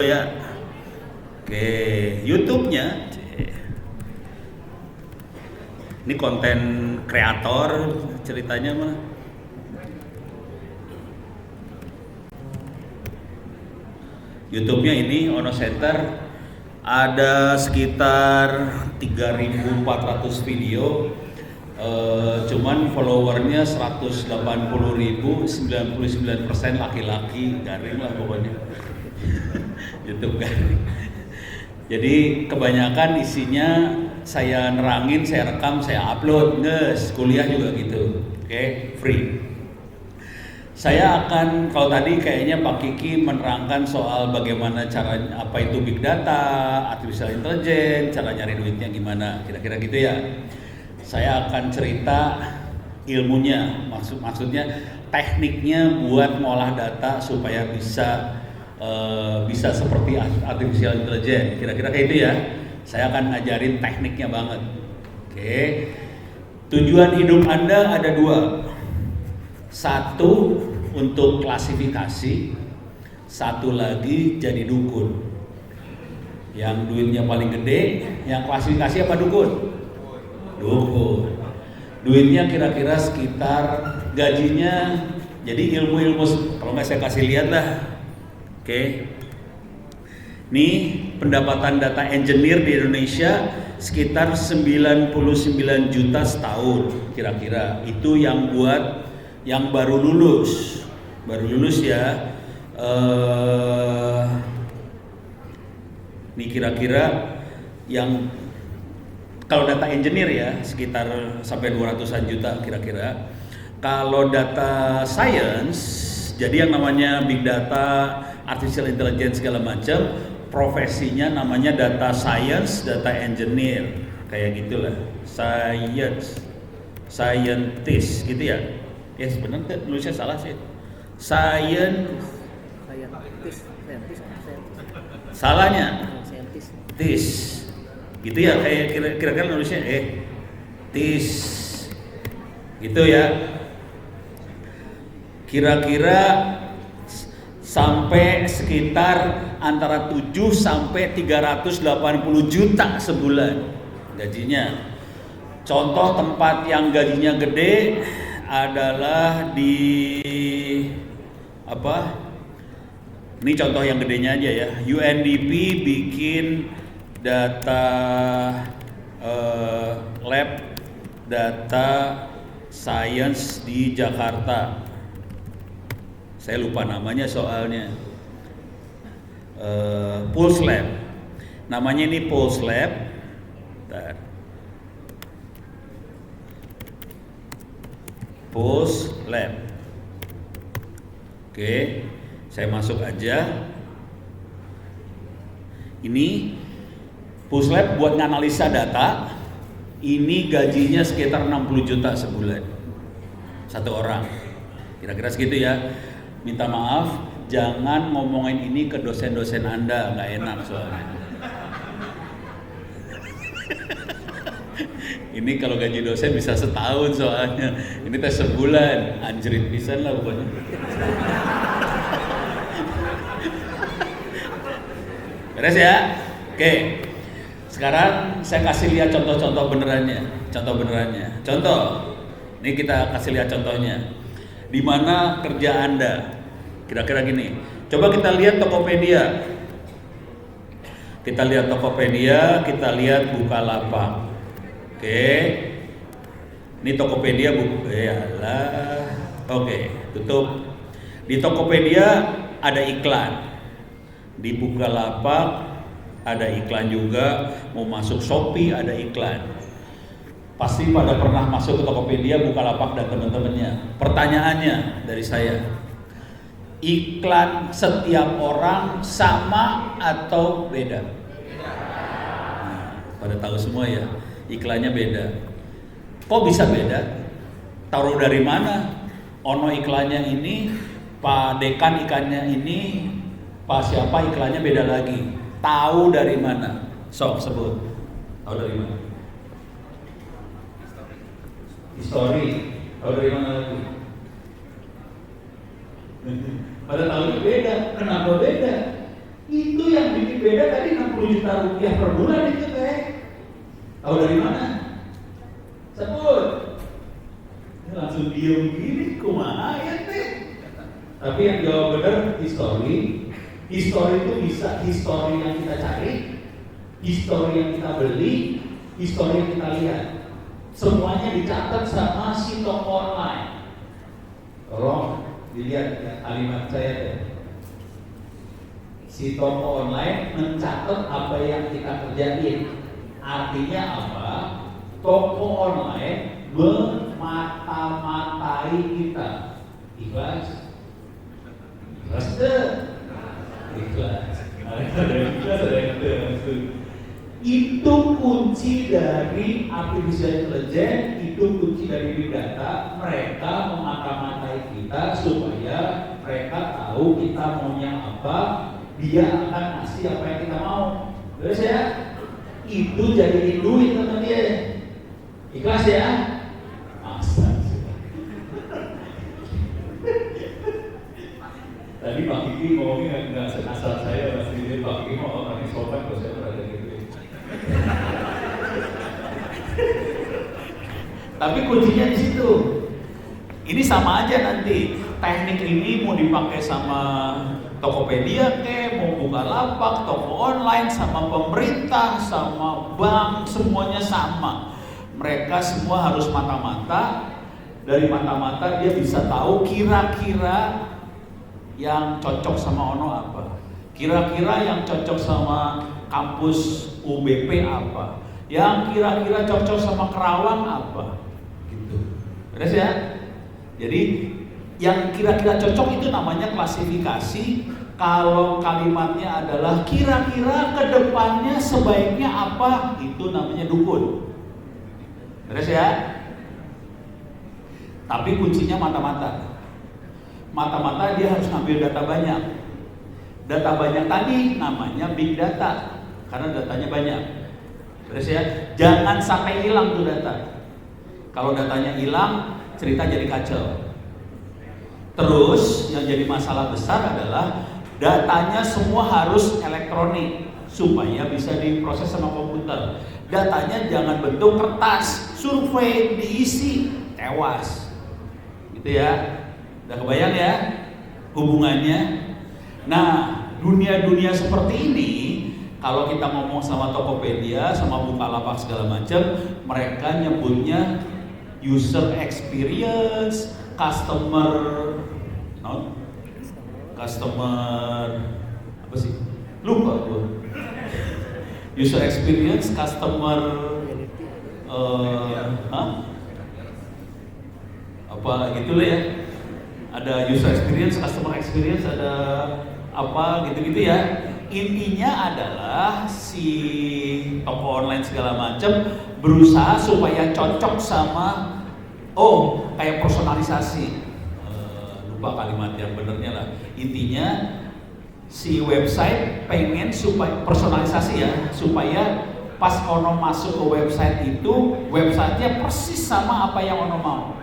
saya. Oke, YouTube-nya. Ini konten kreator ceritanya mah. YouTube-nya ini Ono Center ada sekitar 3.400 video. Cuman followernya 180.000, 99% laki-laki, garing lah pokoknya. YouTube garing. Jadi kebanyakan isinya saya nerangin, saya rekam, saya upload, nges, kuliah juga gitu, oke, free. Saya akan, kalau tadi kayaknya Pak Kiki menerangkan soal bagaimana caranya, apa itu big data, artificial intelligence, cara nyari duitnya gimana, kira-kira gitu ya. Saya akan cerita ilmunya, maksudnya tekniknya buat ngolah data supaya bisa seperti artificial intelligence, kira-kira kayak itu ya. Saya akan ngajarin tekniknya banget. Oke. Tujuan hidup Anda ada dua. Satu untuk klasifikasi, satu lagi jadi dukun. Yang duitnya paling gede, yang klasifikasi apa dukun? Dukun. Duitnya kira-kira sekitar gajinya, jadi ilmu-ilmu, kalau nggak saya kasih lihat lah. Oke. Nih pendapatan data engineer di Indonesia sekitar 99 juta setahun kira-kira. Itu yang buat yang baru lulus ya. Nih kira-kira yang kalau data engineer ya sekitar sampai 200-an juta kira-kira. Kalau data science, jadi yang namanya big data, artificial intelligence segala macam, profesinya namanya data science, data engineer, kayak gitulah, scientist gitu ya. Ya sebenarnya nulisnya salah sih. Scientist. Salahnya. Tis. Gitu ya, kayak kira-kira nulisnya tis. Gitu ya. Kira-kira sampai sekitar antara 7 sampai 380 juta sebulan gajinya. Contoh tempat yang gajinya gede adalah di apa? Ini contoh yang gedenya aja ya. UNDP bikin data lab data science di Jakarta. Saya lupa namanya soalnya. Pulse Lab. Namanya ini Pulse Lab. Bentar. Pulse Lab. Oke, saya masuk aja. Ini Pulse Lab buat nganalisa data. Ini gajinya sekitar 60 juta sebulan. Satu orang. Kira-kira segitu ya. Minta maaf, jangan ngomongin ini ke dosen-dosen Anda, nggak enak soalnya. Ini kalau gaji dosen bisa setahun soalnya. Ini tes sebulan, anjrit pisan lah pokoknya. Beres ya? Oke. Sekarang saya kasih lihat contoh-contoh benerannya. Contoh. Ini kita kasih lihat contohnya. Di mana kerja Anda? Kira-kira gini. Coba kita lihat Tokopedia. Kita lihat Bukalapak. Oke. Ini Tokopedia Oke, tutup. Di Tokopedia ada iklan. Di Bukalapak ada iklan juga. Mau masuk Shopee ada iklan. Pasti pada pernah masuk ke Tokopedia, Bukalapak dan teman-temannya. Pertanyaannya dari saya, iklan setiap orang sama atau beda? Nah, pada tahu semua ya, iklannya beda. Kok bisa beda? Taruh dari mana? Ono iklannya ini, Pak Dekan ikannya ini, Pak siapa iklannya beda lagi. Tahu dari mana? Sok sebut. Tahu dari mana? History. Tahu dari mana lagi? Pada tahu beda. Kenapa beda? Itu yang bikin beda tadi 60 juta rupiah per bulan itu teh. Tahu dari mana? Sebut. Langsung diem gini, kumaha ya teh. Tapi yang jawab benar history. History itu bisa history yang kita cari, history yang kita beli, history yang kita lihat. Semuanya dicatat sama si toko online. Tolong dilihat ya, kalimat saya deh. Si toko online mencatat apa yang kita kerjain. Artinya apa? Toko online memata-matai kita. Ikhlas? Ikhlas deh. Ikhlas. Ada yang itu kunci dari artificial intelligence, itu kunci dari big data. Mereka memata-matai kita supaya mereka tahu kita maunya apa, dia akan ngasih apa yang kita mau. Terus ya, itu jadiin duit kata dia. Ikhlas ya? Tadi Pak Kiki ngomongnya nggak sekasar saya, pasti dia Pak Kiki mau orangnya sopan kalau saya berada gitu. Tapi kuncinya di situ. Ini sama aja nanti. Teknik ini mau dipakai sama Tokopedia mau Bukalapak, toko online, sama pemerintah, sama bank, semuanya sama. Mereka semua harus mata-mata. Dari mata-mata dia bisa tahu kira-kira yang cocok sama Ono apa, kira-kira yang cocok sama kampus UBP apa, yang kira-kira cocok sama Kerawang apa, gitu. Beres ya? Jadi yang kira-kira cocok itu namanya klasifikasi. Kalau kalimatnya adalah kira-kira kedepannya sebaiknya apa, itu namanya dukun. Beres ya? Tapi kuncinya mata-mata. Mata-mata dia harus ngambil data banyak. Data banyak tadi namanya big data, karena datanya banyak. Terus ya, jangan sampai hilang tuh data. Kalau datanya hilang, cerita jadi kacau. Terus yang jadi masalah besar adalah datanya semua harus elektronik supaya bisa diproses sama komputer. Datanya jangan bentuk kertas, survei diisi, tewas. Gitu ya. Udah kebayang ya hubungannya? Nah, dunia-dunia seperti ini, kalau kita ngomong sama Tokopedia, sama Bukalapak segala macam, mereka nyebutnya user experience, customer apa sih? Lupa gue. User experience, customer apa gitu lah ya. Ada user experience, customer experience, ada apa gitu-gitu ya. Intinya adalah si toko online segala macam berusaha supaya cocok sama kayak personalisasi. Lupa kalimat yang benernya lah. Intinya si website pengen supaya personalisasi ya, supaya pas Ono masuk ke website itu, websitenya persis sama apa yang Ono mau.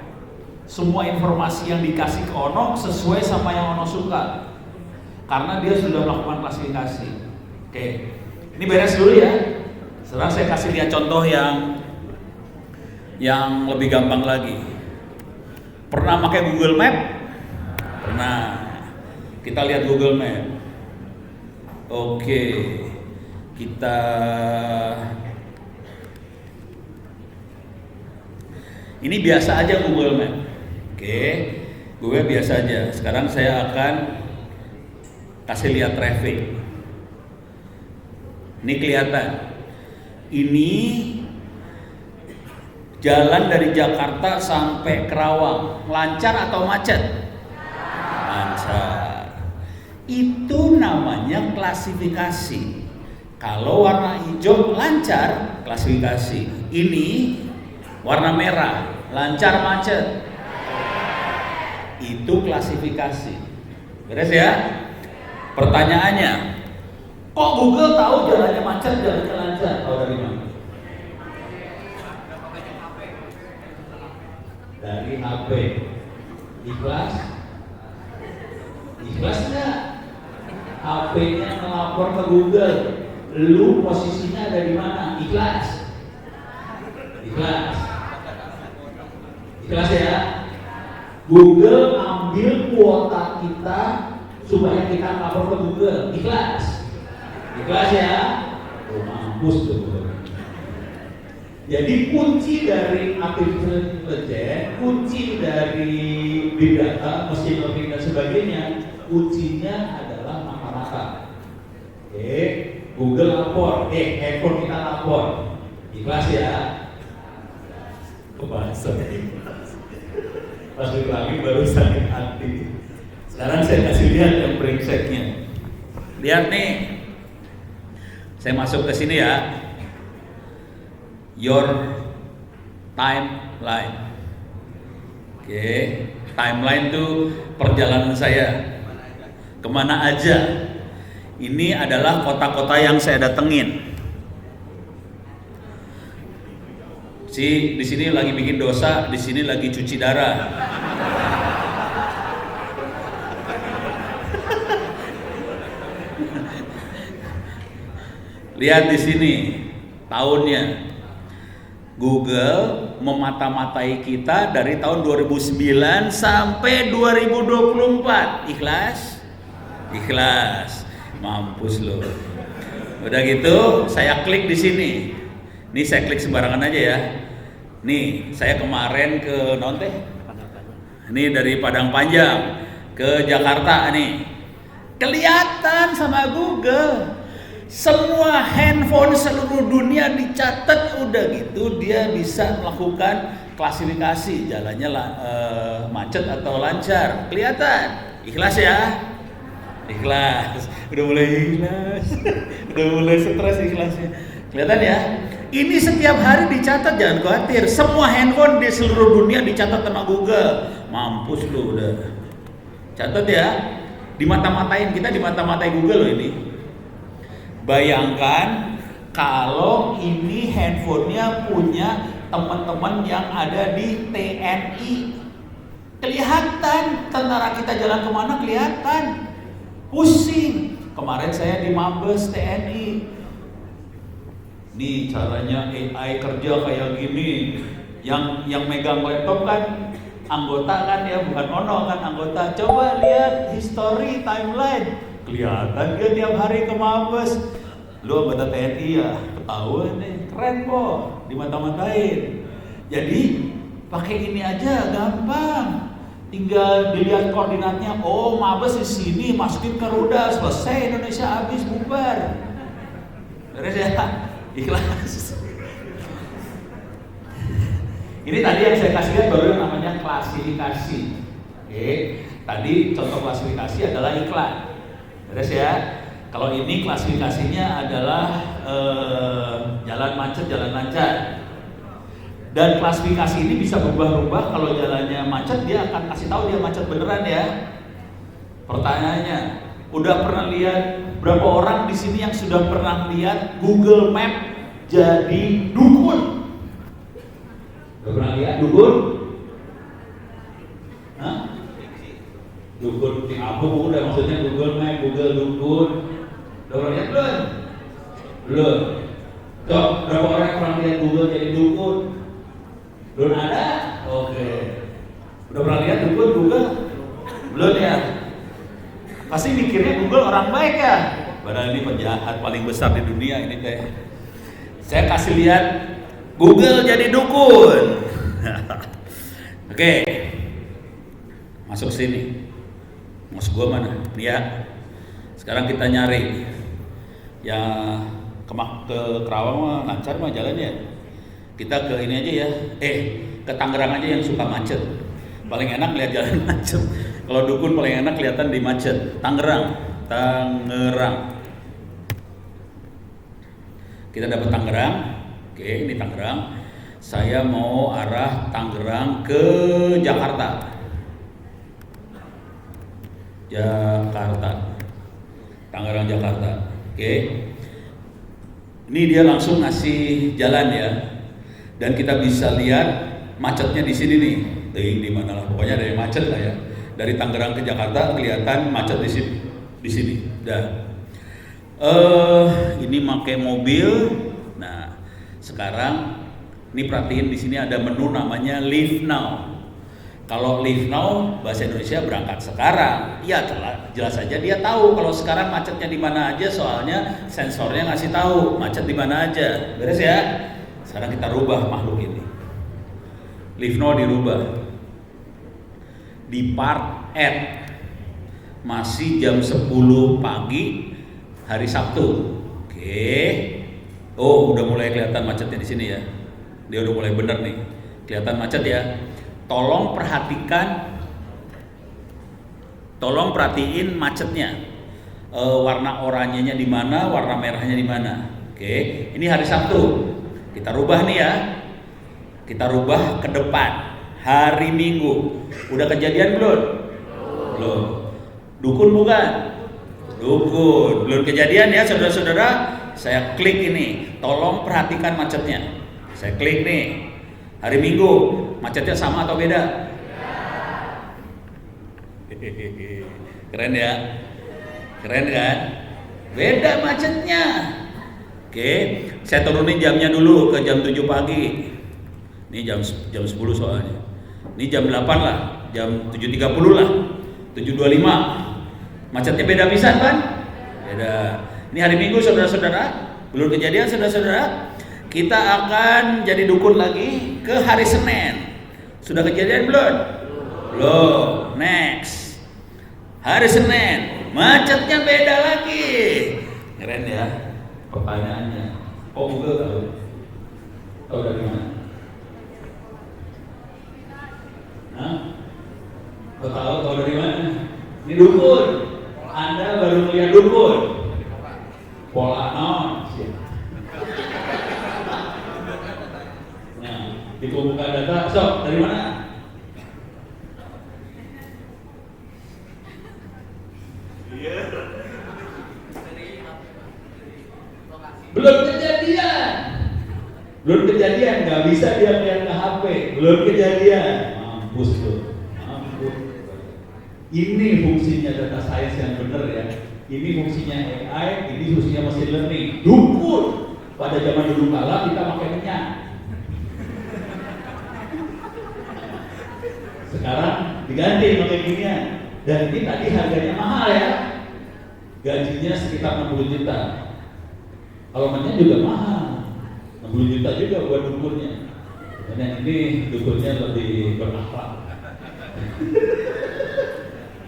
Semua informasi yang dikasih ke Ono sesuai sama yang Ono suka, karena dia sudah melakukan klasifikasi. Oke, ini beres dulu ya. Sekarang saya kasih lihat contoh yang lebih gampang lagi. Pernah pakai Google Map? Pernah. Kita lihat Google Map. Oke, kita ini biasa aja Google Map. Oke, gue biasa aja. Sekarang saya akan kasih lihat traffic. Ini kelihatan. Ini jalan dari Jakarta sampai Kerawang, lancar atau macet? Lancar. Itu namanya klasifikasi. Kalau warna hijau lancar, klasifikasi. Ini warna merah, lancar macet. Itu klasifikasi. Beres ya? Pertanyaannya, kok Google tahu jalannya macet, jalannya lancar? Tahu dari mana? Dari HP. Ikhlas? Ikhlas enggak? HP-nya ngelapor ke Google. Lu posisinya ada di mana? Ikhlas. Ikhlas. Ikhlas ya. Google ambil kuota kita supaya kita lapor ke Google. Ikhlas. Ikhlas ya. Oh, mampus tuh. Jadi kunci dari artificial intelligence, kunci dari big data, machine learning dan sebagainya, kuncinya adalah mata-mata. Oke, Google lapor, handphone kita lapor. Ikhlas ya. Kebahasa. Pas diulangi baru sakit hati. Sekarang saya kasih lihat yang brengseknya. Lihat nih. Saya masuk ke sini ya. Your timeline. Oke, timeline itu perjalanan saya kemana aja. Ini adalah kota-kota yang saya datengin. Di sini lagi bikin dosa, di sini lagi cuci darah. Lihat di sini tahunnya. Google memata-matai kita dari tahun 2009 sampai 2024. Ikhlas? Ikhlas. Mampus lo. Udah gitu, saya klik di sini. Nih saya klik sembarangan aja ya. Nih, saya kemarin ke Nonte. Ini dari Padang Panjang ke Jakarta nih. Kelihatan sama Google. Semua handphone seluruh dunia dicatat, udah gitu dia bisa melakukan klasifikasi jalannya macet atau lancar. Kelihatan. Ikhlas ya? Ikhlas. Udah mulai ikhlas. Udah mulai stres ikhlasnya. Kelihatan ya? Ini setiap hari dicatat, jangan khawatir. Semua handphone di seluruh dunia dicatat sama Google. Mampus lu udah. Catat ya. Dimata-matain, kita dimata-matai Google loh ini. Bayangkan kalau ini handphonenya punya teman-teman yang ada di TNI. Kelihatan tentara kita jalan kemana, kelihatan. Pusing. Kemarin saya di Mabes TNI. Nih caranya AI kerja kayak gini. Yang megang laptop kan anggota kan ya, bukan ono kan anggota. Coba lihat history timeline. Kelihatan dia tiap hari ke Mabes. Lu anggota TNI ya, ketahuan nih, keren kok, dimata-matain. Jadi pakai ini aja gampang. Tinggal dilihat koordinatnya. Oh, Mabes di sini, masukin ke rudal, selesai, Indonesia habis bubar. Beres ya? Ikhlas. Ini tadi yang saya kasih lihat baru namanya klasifikasi. Oke, tadi contoh klasifikasi adalah iklan. Beres ya? Kalau ini klasifikasinya adalah jalan macet, jalan lancar. Dan klasifikasi ini bisa berubah-ubah. Kalau jalannya macet, dia akan kasih tahu dia macet beneran ya. Pertanyaannya, udah pernah lihat berapa orang di sini yang sudah pernah lihat Google Map jadi dukun? Udah pernah lihat dukun? Hah? Dukun apa udah maksudnya Google Map, Google dukun. Udah pernah lihat belum? Belum. Cok, berapa orang yang pernah lihat Google jadi dukun? Belum ada? Oke. Udah pernah lihat dukun Google? Belum ya? Pasti mikirnya Google orang baik ya? Padahal ini penjahat paling besar di dunia ini teh. Saya kasih lihat Google jadi dukun. Oke. Masuk sini. Masuk gua mana? Nih ya. Sekarang kita nyari. Ya ke Kerawang mah lancar mah jalannya. Kita ke ini aja ya. Ke Tangerang aja yang suka macet. Paling enak lihat jalan macet. Kalau dukun paling enak kelihatan di macet. Tangerang. Kita dapat Tangerang. Oke, ini Tangerang. Saya mau arah Tangerang ke Jakarta. Tangerang Jakarta. Oke. Ini dia langsung ngasih jalan ya. Dan kita bisa lihat macetnya di sini nih. Di mana lah, pokoknya dari macet lah ya. Dari Tangerang ke Jakarta kelihatan macet di sini. di sini. Dah. Ini pakai mobil. Nah, sekarang ini perhatiin di sini ada menu namanya Leave Now. Kalau leave now bahasa Indonesia berangkat sekarang. Ya jelas saja dia tahu kalau sekarang macetnya di mana aja, soalnya sensornya ngasih tahu macet di mana aja. Beres ya? Sekarang kita rubah makhluk ini. Leave now dirubah. Depart at. Masih jam 10 pagi hari Sabtu. Oke. Oh, udah mulai kelihatan macetnya di sini ya. Dia udah mulai bener nih. Kelihatan macet ya. Tolong perhatiin macetnya. Warna oranyenya di mana, warna merahnya di mana. Oke, ini hari Sabtu. Kita rubah nih ya. Kita rubah ke depan. Hari Minggu. Udah kejadian belum? Belum. Dukun bukan? Dukun. Belum kejadian ya, saudara-saudara. Saya klik ini. Tolong perhatikan macetnya. Saya klik nih. Hari Minggu, macetnya sama atau beda? Keren ya? Keren kan? Beda macetnya. Oke, saya turunin jamnya dulu ke jam 7 pagi. Ini jam 10 soalnya. Ini jam 8 lah, jam 7.30 lah. 7.25. Macetnya beda pisan kan? Beda. Ini hari Minggu saudara-saudara. Belum kejadian saudara-saudara. Kita akan jadi dukun lagi ke hari Senin. Sudah kejadian belum? Belum. Next. Hari Senin, macetnya beda lagi. Keren ya pertanyaannya. Oh, Google tahu. Tahu dari mana? Hah? Tahu dari mana? Ini dukun. Anda baru melihat dukun. Pola non. Di pembukaan data, sok dari mana? Belum kejadian, nggak bisa dia lihat ke HP. Belum kejadian, mampus tuh, mampus. Ini fungsinya data science yang benar ya. Ini fungsinya AI, ini fungsinya machine learning. Dukun pada zaman dulu kala kita pakai minyak. Sekarang diganti pakai ginian. Dan ini tadi harganya mahal ya. Gajinya sekitar 60 juta. Kalau minyak juga mahal. 60 juta juga buat dukunnya. Dan yang ini dukunnya lebih berakhlak.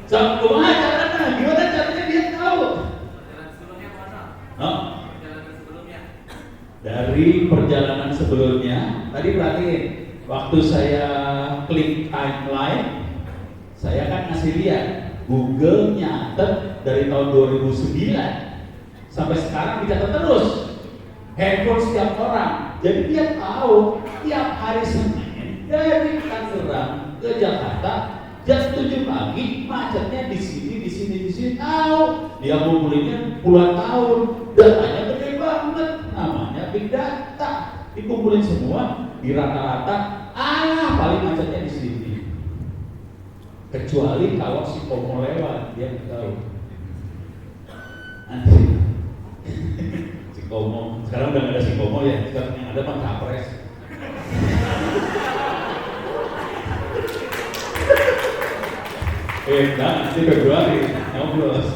So, gimana caranya? Gimana caranya dia tahu? Perjalanan sebelumnya mana? Perjalanan sebelumnya. Dari perjalanan sebelumnya, tadi perhatiin. Waktu saya klik timeline, saya kan ngasih lihat Google nyatet dari tahun 2009 sampai sekarang dicatat terus handphone setiap orang. Jadi dia tahu tiap hari Senin dari Tangerang ke Jakarta jam 7 pagi macetnya di sini tahu. Dia ngumpulinnya puluhan tahun, datanya gede banget, namanya big data. Dikumpulin semua di rata-rata, paling macetnya di sini. Kecuali kalau si Komo lewat, dia tahu. Nanti si Komo, sekarang udah nggak ada si Komo ya, sekarang yang ada Pak Capres. Nanti Februari, nyoblos.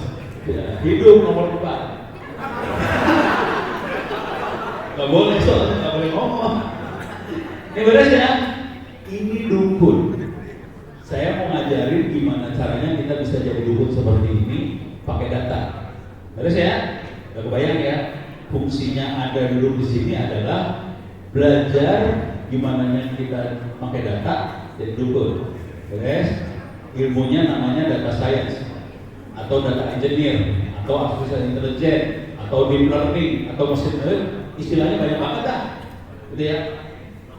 Ya, hidup nomor 4. Gak boleh soalnya, gak boleh ngomong. Ini beres ya? Ini dukun. Saya mau ngajarin gimana caranya kita bisa jadi dukun seperti ini pakai data. Beres ya? Udah kebayang ya? Fungsinya ada dulu di sini adalah belajar gimana kita pakai data jadi dukun. Beres? Ilmunya namanya data science atau data engineer atau artificial intelligence atau deep learning atau machine learning. Istilahnya banyak banget dah, gitu ya.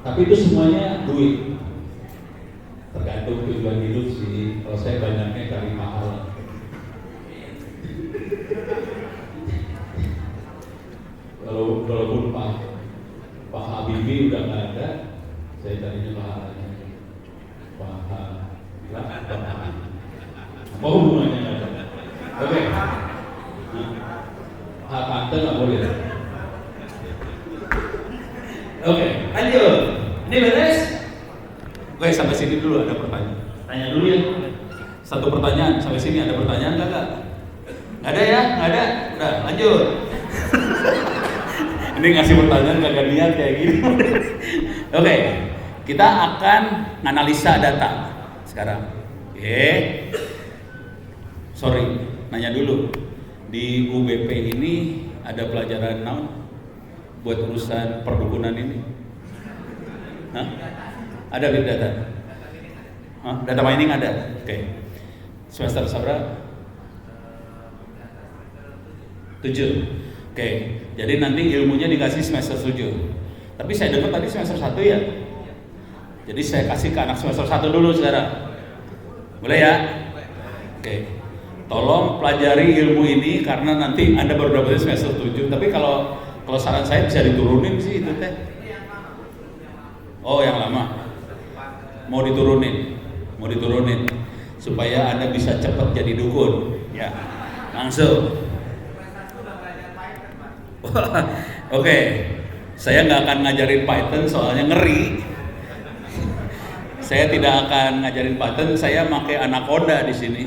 Tapi itu semuanya duit. Tergantung tujuan hidup sih. Kalau saya banyaknya cari mahal. Walaupun Pak Habibie udah nggak ada, saya carinya pahalanya. Apa hubungannya nggak ada? Oke. tante nggak boleh. Oke, lanjut. Ini beres? Oke, sampai sini dulu ada pertanyaan. Tanya dulu ya. Satu pertanyaan, sampai sini ada pertanyaan nggak? Nggak ada ya? Nggak ada? Udah, lanjut. Ini ngasih pertanyaan kagak niat kayak gini. Oke, kita akan analisa data sekarang. Oke. Sorry, nanya dulu. Di UBP ini ada pelajaran naon buat urusan perdukunan ini? Hah? Ada big data? Hah? Data mining ada? Oke. Semester berapa? 7. Oke, jadi nanti ilmunya dikasih semester 7. Tapi saya dengar tadi semester 1 ya? Jadi saya kasih ke anak semester 1 dulu sekarang. Boleh ya? Oke. Tolong pelajari ilmu ini karena nanti Anda baru dapat semester 7. Tapi kalau saran saya bisa diturunin sih itu teh. Oh, yang lama. Mau diturunin supaya Anda bisa cepat jadi dukun. Ya. Langsung. Oke, saya nggak akan ngajarin Python soalnya ngeri. Saya tidak akan ngajarin Python, saya pakai Anaconda di sini.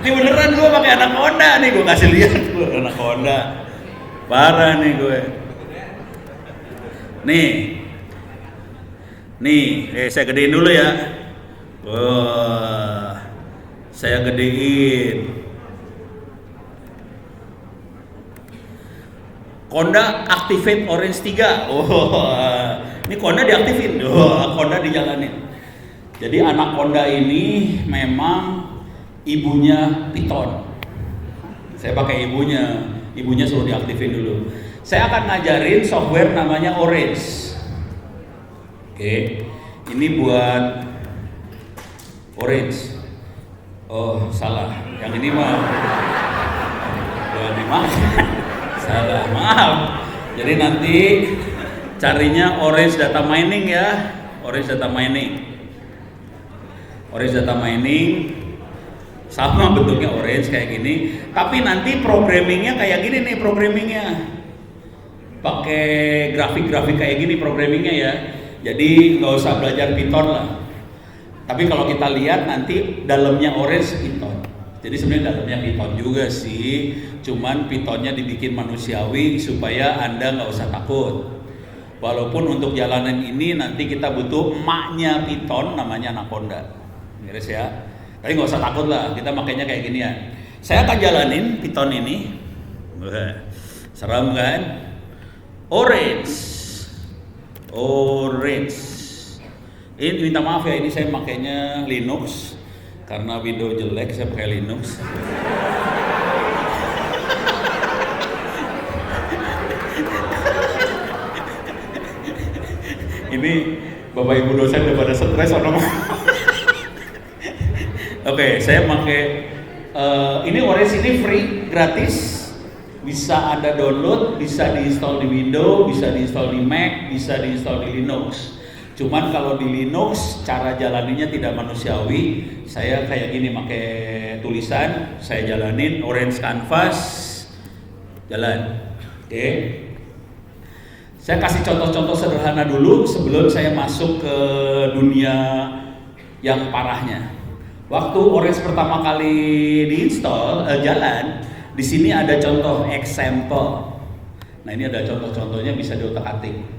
Ini beneran gue pakai Anaconda nih, gue kasih lihat gue Anaconda. Parah nih gue. Nih, saya gedein dulu ya. Wah, saya gedein. Conda activate orange 3. Ini Conda diaktifin. Conda dijalanin. Jadi anak Conda ini memang ibunya Python. Saya pakai ibunya suruh diaktifin dulu. Saya akan ngajarin software namanya Orange. Oke, ini buat Orange. Oh, salah. Yang ini mah. Salah, maaf. Jadi nanti carinya Orange Data Mining ya. Orange Data Mining sama bentuknya orange kayak gini. Tapi nanti programmingnya kayak gini nih pakai grafik-grafik kayak gini programmingnya ya. Jadi nggak usah belajar Python lah. Tapi kalau kita lihat nanti dalamnya Orange Python. Jadi sebenarnya dalamnya Python juga sih. Cuman Pythonnya dibikin manusiawi supaya Anda nggak usah takut. Walaupun untuk jalanan ini nanti kita butuh emaknya Python namanya Anaconda. Beres ya. Tapi nggak usah takut lah. Kita makainya kayak gini ya. Saya akan jalanin Python ini. Seram kan? Orange. Ini minta maaf ya, ini saya makainya Linux karena Windows jelek, saya pakai Linux. Ini Bapak Ibu dosen udah pada stres atau Oke, saya pakai ini Orange ini free, gratis. Bisa Anda download, bisa diinstal di Windows, bisa diinstal di Mac, bisa diinstal di Linux. Cuman kalau di Linux cara jalaninya tidak manusiawi. Saya kayak gini pakai tulisan, saya jalanin Orange Canvas, jalan. Oke. Saya kasih contoh-contoh sederhana dulu sebelum saya masuk ke dunia yang parahnya. Waktu Orange pertama kali diinstal, jalan. Di sini ada contoh example. Nah ini ada contoh-contohnya bisa diotak-atik.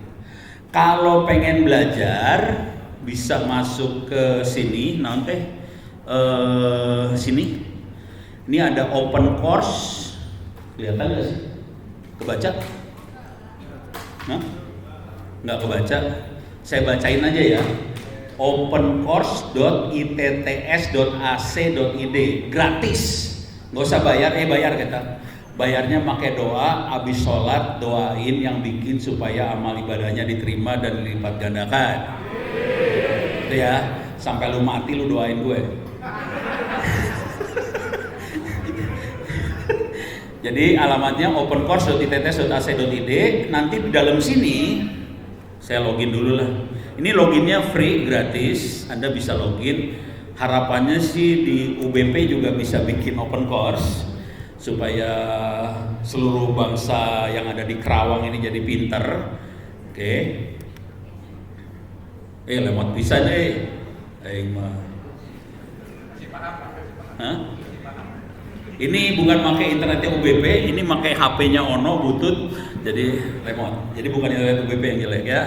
Kalau pengen belajar bisa masuk ke sini, nanti sini. Ini ada open course. Kelihatan nggak sih? Kebaca? Nah, nggak kebaca. Saya bacain aja ya. opencourse.itts.ac.id gratis. Nggak usah bayar, bayar kita. Bayarnya pakai doa, habis sholat doain yang bikin supaya amal ibadahnya diterima dan dilipat gandakan. Itu ya, sampai lu mati lu doain gue. Jadi alamatnya opencourse.itts.ac.id. Nanti di dalam sini saya login dulu lah. Ini loginnya free, gratis, Anda bisa login. Harapannya sih di UBP juga bisa bikin open course supaya seluruh bangsa yang ada di Kerawang ini jadi pinter. Oke. Lemot bisa deh. Mah. Hah? Ini bukan pakai internetnya UBP, ini pakai HP-nya Ono butut, jadi lemot. Jadi bukan internet UBP yang jelek ya.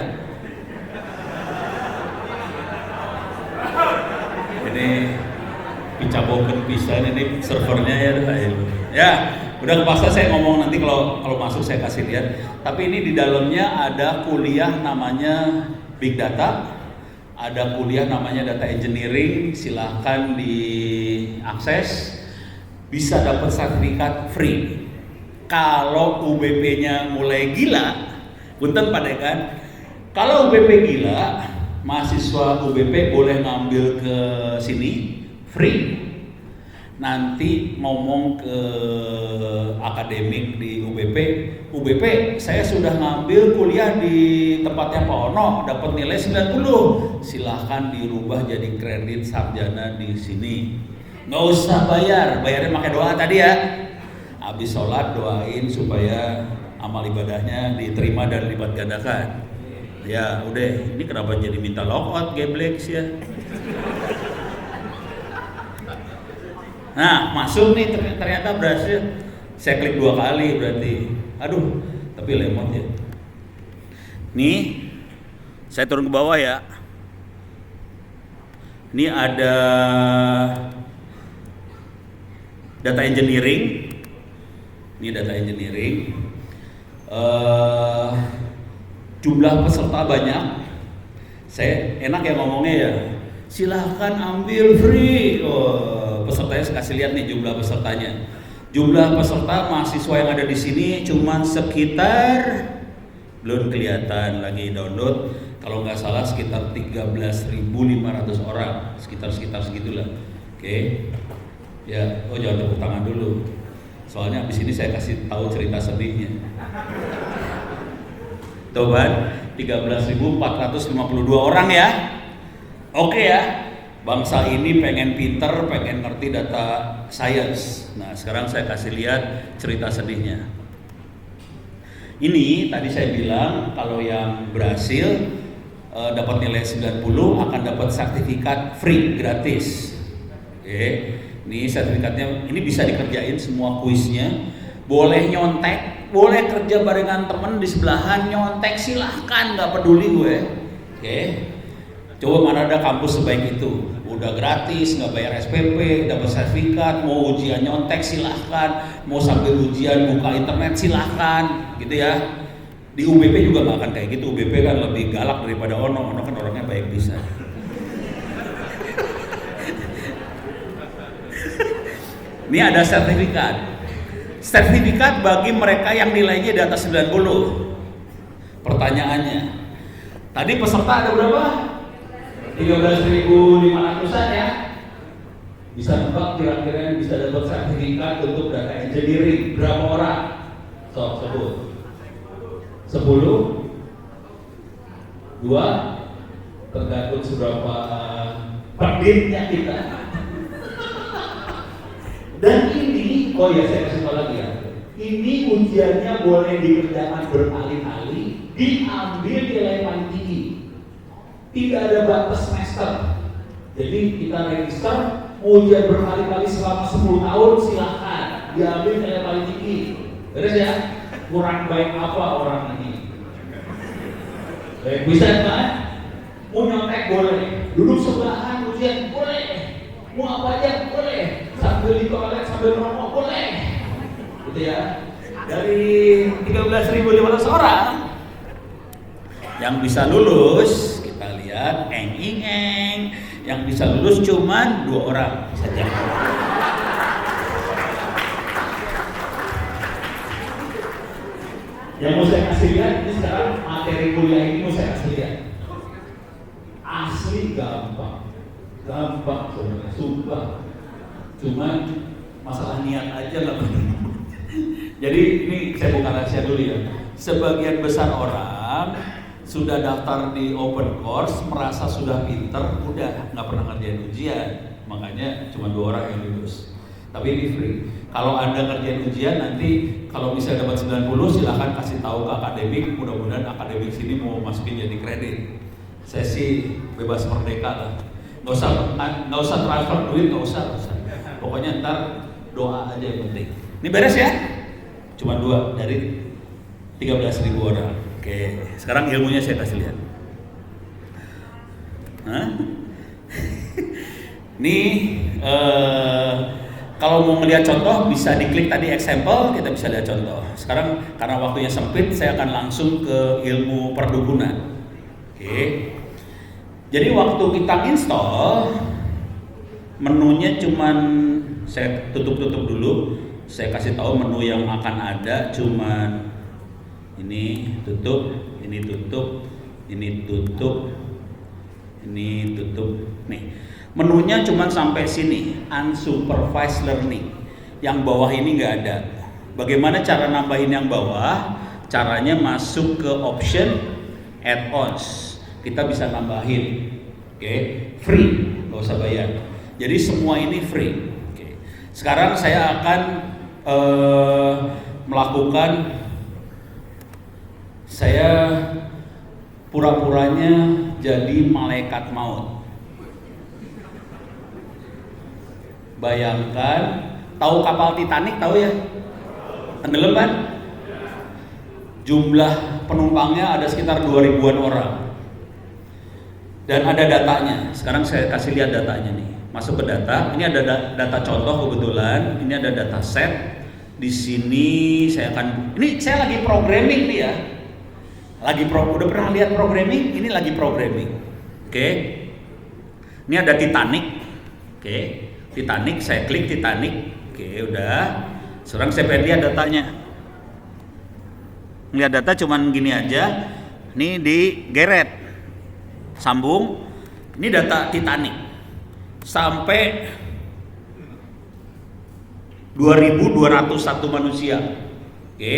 Ini picaboken pisan ini servernya ya. Ya, udah kepaksa saya ngomong, nanti kalau masuk saya kasih lihat. Tapi ini di dalamnya ada kuliah namanya Big Data, ada kuliah namanya Data Engineering, silahkan diakses. Bisa dapat sertifikat free. Kalau UBP-nya mulai gila, punten Pak Dekan, kalau UBP gila, mahasiswa UBP boleh ngambil ke sini free. Nanti ngomong ke akademik di UBP, saya sudah ngambil kuliah di tempatnya Pak Ono, dapat nilai 90, silahkan dirubah jadi kredit sarjana di sini. Nggak usah bayarnya pakai doa tadi ya. Habis sholat doain supaya amal ibadahnya diterima dan lipat gandakan. Ya udah, ini kenapa jadi minta logout geblek sih ya. Nah masuk nih, ternyata berhasil. Saya klik 2 kali berarti. Aduh, tapi lemot ya. Nih, saya turun ke bawah ya. Ini ada data engineering. Ini data engineering. Jumlah peserta banyak. Saya enak ya ngomongnya ya. Silahkan ambil free. Pesertanya saya kasih lihat nih jumlah pesertanya. Jumlah peserta mahasiswa yang ada di sini cuman sekitar, belum kelihatan lagi download. Kalau nggak salah sekitar 13.500 orang, sekitar segitulah. Oke. Ya, jangan tepuk tangan dulu. Soalnya abis ini saya kasih tahu cerita sedihnya. Tuh kan, 13.452 orang ya. Oke ya. Bangsa ini pengen pinter, pengen ngerti data science. Nah, sekarang saya kasih lihat cerita sedihnya. Ini tadi saya bilang kalau yang berhasil dapat nilai 90 akan dapat sertifikat free gratis. Oke. Ini sertifikatnya, ini bisa dikerjain semua kuisnya. Boleh nyontek, boleh kerja barengan temen di sebelahan, nyontek silahkan, nggak peduli gue. Oke. Coba mana ada kampus sebaik itu, udah gratis, nggak bayar SPP, dapat sertifikat. Mau ujian nyontek silahkan, mau sambil ujian buka internet silahkan, gitu ya. Di UBP juga nggak akan kayak gitu. UBP kan lebih galak daripada Ono kan orangnya baik bisa. Ini ada sertifikat. Sertifikat bagi mereka yang nilainya di atas 90. Pertanyaannya, tadi peserta ada berapa? 13.500-an ya. Bisa nebak kira-kira yang bisa dapat sertifikat untuk data engineering berapa orang? Sebut. 10? 2? Tergantung seberapa penditnya kita. Dan ini, saya kasih tahu lagi ya. Ini ujiannya boleh dikerjakan berkali-kali, diambil nilai paling tinggi. Tidak ada batas semester. Jadi kita register, ujian berkali-kali selama 10 tahun silahkan diambil nilai paling tinggi. Beres ya? Kurang baik apa orang ini? Bisa kan? Mau nyontek boleh, duduk sebelahan ujian boleh, mau apa aja boleh, sambil di toilet sambil ngerokok boleh, gitu ya. Dari 13.500 orang yang bisa lulus, kita lihat eng. Yang bisa lulus cuman 2 orang saja. Yang mau saya kasih lihat ini sekarang materi kuliah ini mau saya kasih lihat. Asli gampang sebenarnya, sumpah. Cuman masalah niat aja nggak benar. Jadi ini saya buka rahasia dulu ya. Sebagian besar orang sudah daftar di open course, merasa sudah pinter, udah nggak pernah ngerjain ujian, makanya cuma 2 orang yang lulus. Tapi ini free. Kalau Anda ngerjain ujian nanti kalau misalnya dapat 90 silahkan kasih tahu ke akademik, mudah-mudahan akademik sini mau masukin jadi kredit. Saya sih bebas merdeka lah. Nggak usah transfer duit, nggak usah. Pokoknya ntar doa aja yang penting. Ini beres ya? Cuma 2 dari 13.000 orang. Oke, sekarang ilmunya saya kasih lihat. Nih, kalau mau melihat contoh bisa diklik tadi example, kita bisa lihat contoh. Sekarang karena waktunya sempit, saya akan langsung ke ilmu perdukunan. Oke. Jadi waktu kita install, menunya cuman saya tutup dulu. Saya kasih tahu menu yang akan ada cuman ini tutup, ini tutup, ini tutup, ini tutup. Nih, menunya cuma sampai sini, unsupervised learning. Yang bawah ini nggak ada. Bagaimana cara nambahin yang bawah? Caranya masuk ke option add-ons. Kita bisa nambahin, oke, free, nggak usah bayar. Jadi semua ini free. Oke. Sekarang saya akan melakukan. Saya pura-puranya jadi malaikat maut. Bayangkan, tahu kapal Titanic, tahu ya? Tenggelam kan? Jumlah penumpangnya ada sekitar 2000-an orang. Dan ada datanya. Sekarang saya kasih lihat datanya nih. Masuk ke data. Ini ada data contoh kebetulan. Ini ada data set. Di sini saya akan. Ini saya lagi programming nih ya. Udah pernah lihat programming? Ini lagi programming. Oke. Ini ada Titanic. Oke. Titanic, saya klik Titanic. Oke, udah. Sekarang saya pengen lihat datanya. Lihat data cuman gini aja. Ini digeret. Sambung. Ini data Titanic. Sampai 2.201 manusia. Oke.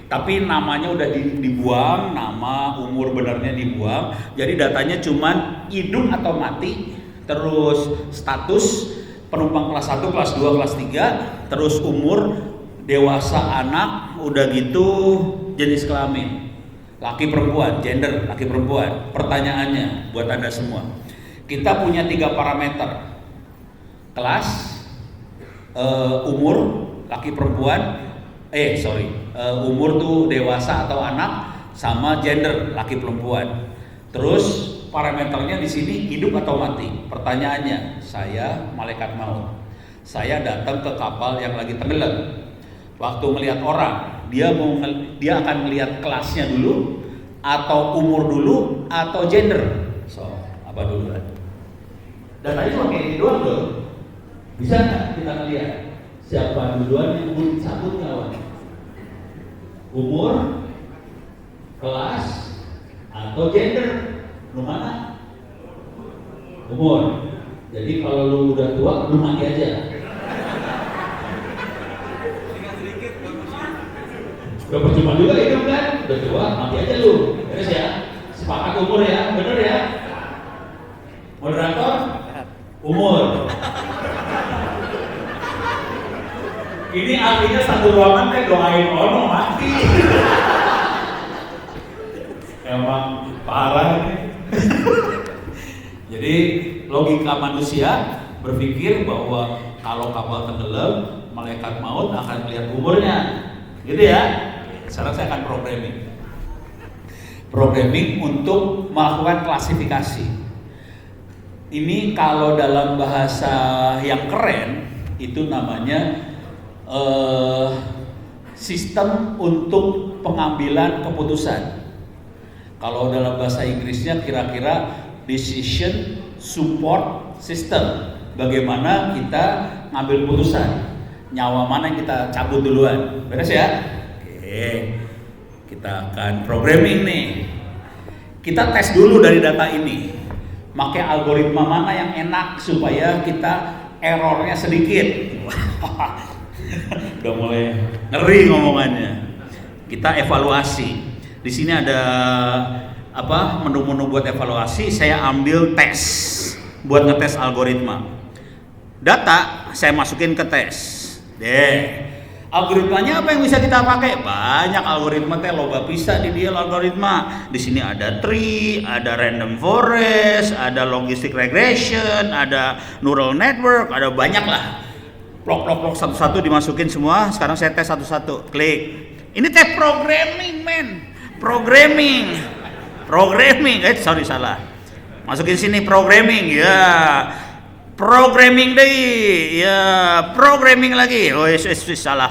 Tapi namanya udah dibuang, nama, umur benarnya dibuang. Jadi datanya cuman hidup atau mati, terus status penumpang kelas 1, kelas 2, kelas 3, terus umur, dewasa, anak, udah gitu jenis kelamin. Laki perempuan, gender, laki perempuan. Pertanyaannya buat Anda semua. Kita punya 3 parameter. Kelas, umur, laki perempuan, umur tuh dewasa atau anak, sama gender laki perempuan. Terus parameternya di sini hidup atau mati. Pertanyaannya, saya malaikat maut. Saya datang ke kapal yang lagi tenggelam. Waktu melihat orang, dia akan melihat kelasnya dulu, atau umur dulu, atau gender. So, apa duluan? Datanya cuma kayak ini doang loh. Bisa nggak kita lihat siapa duluan yang mau dicabut kawan? Umur, kelas, atau gender? Lu mana? Umur. Jadi kalau lu udah tua, lu mati aja. Gak percuma juga hidup kan? Udah tua, mati aja lu. Beres ya? Sepakat umur ya? Bener ya? Moderator? Umur. Ini artinya satu ruangan teh doain ono mati. Emang parah nih. Jadi logika manusia berpikir bahwa kalau kapal tenggelam, malaikat maut akan melihat umurnya, gitu ya. Sekarang saya akan programming untuk melakukan klasifikasi. Ini kalau dalam bahasa yang keren itu namanya sistem untuk pengambilan keputusan. Kalau dalam bahasa Inggrisnya kira-kira decision support system. Bagaimana kita ngambil putusan, nyawa mana yang kita cabut duluan. Beres ya? Oke, kita akan programming nih. Kita tes dulu dari data ini, pakai algoritma mana yang enak supaya kita errornya sedikit. Udah mulai ngeri ngomongannya. Kita evaluasi. Di sini ada menu-menu buat evaluasi, saya ambil tes buat ngetes algoritma. Data saya masukin ke tes. Algoritmanya apa yang bisa kita pakai? Banyak algoritma teh, loba bisa di dia algoritma. Di sini ada tree, ada random forest, ada logistic regression, ada neural network, ada banyak lah. Plok satu-satu dimasukin semua. Sekarang saya tes satu-satu. Klik. Ini tes programming, men. Programming. Salah. Masukin sini programming, ya. Programming deh, ya. Programming lagi. Oh, salah.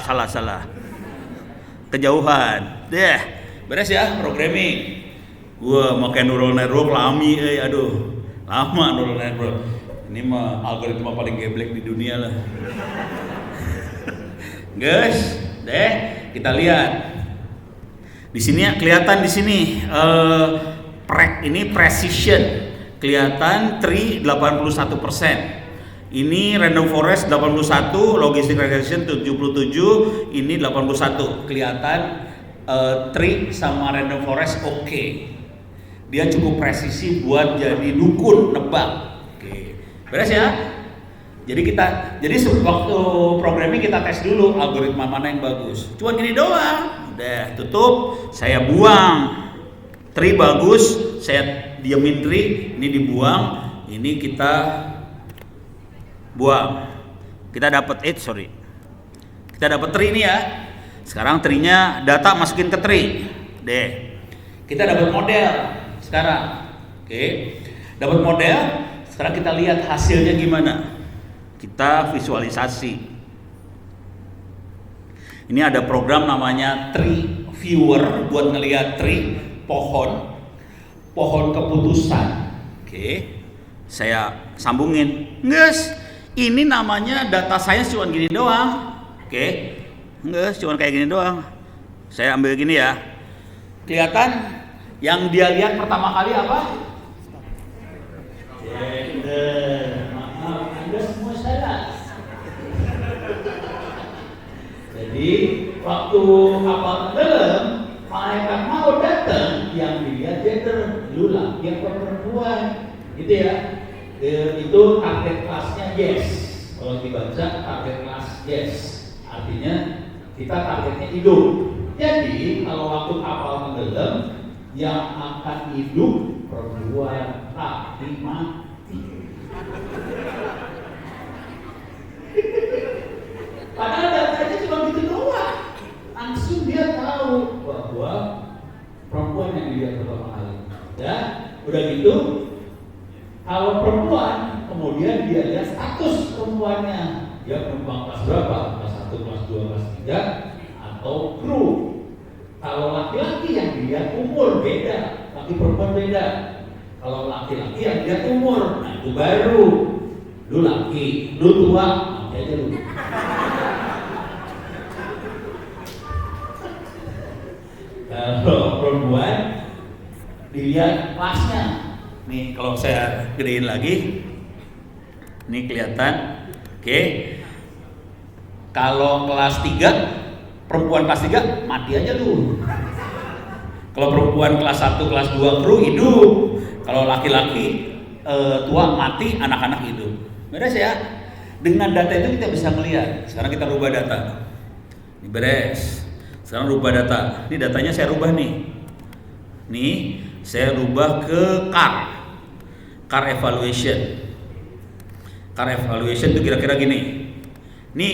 Kejauhan. Deh. Beres ya, programming. Gua pakai neural network lami, aduh. Lama neural network. Ini mah algoritma paling geblek di dunia lah. Guys, kita lihat. Di sini kelihatan di sini ini precision. Kelihatan tree 81%. Ini random forest 81, logistic regression 77, ini 81. Kelihatan tree sama random forest oke. Dia cukup presisi buat jadi dukun nebak. Oke. Beres ya? Jadi waktu programming kita tes dulu algoritma mana yang bagus. Cuma gini doang. Udah tutup, saya buang. Tree bagus, saya diamin tree, ini dibuang, ini kita buang. Kita dapat Kita dapat tree ini ya. Sekarang tree-nya data masukin ke tree. Kita dapat model sekarang. Oke. Dapat model, sekarang kita lihat hasilnya gimana. Kita visualisasi. Ini ada program namanya Tree Viewer buat ngelihat tree, pohon keputusan. Oke. Saya sambungin. Guys, ini namanya data science cuma gini doang. Oke. Guys, cuma kayak gini doang. Saya ambil gini ya. Kelihatan yang dia lihat pertama kali apa? Gender. Maaf, Anda semua salah. Jadi waktu kapal tenggelam, malaikat mau datang, yang dilihat gender, lu laki atau perempuan, gitu ya. Itu target kelasnya yes. Kalau dibaca target kelas yes, artinya kita targetnya hidup. Jadi kalau waktu kapal tenggelam, yang akan hidup perempuan, laki mati. Padahal datanya cuma gitu doang. Langsung dia tahu bahwa perempuan yang dilihat pertama kali. Ya, udah gitu. Kalau perempuan, kemudian dia lihat status perempuannya. Dia penumpang kelas berapa? Kelas 1, kelas 2, kelas 3, atau kru. Kalau laki-laki yang dilihat umur beda, laki perempuan beda. Kalau laki-laki yang dilihat umur, nah itu baru. Lu laki, lu tua, mati aja lu. Kalau perempuan dilihat kelasnya. Nih kalau saya gedein lagi, ini kelihatan. Oke. Kalau kelas 3, perempuan kelas 3 mati aja lu. Kalau perempuan kelas 1, kelas 2 kru hidup. Kalau laki-laki tua mati, anak-anak hidup. Beres ya? Dengan data itu kita bisa melihat. Sekarang kita rubah data. Ini beres. Sekarang rubah data. Ini datanya saya rubah nih. Nih, saya rubah ke car evaluation. Car evaluation itu kira-kira gini. Nih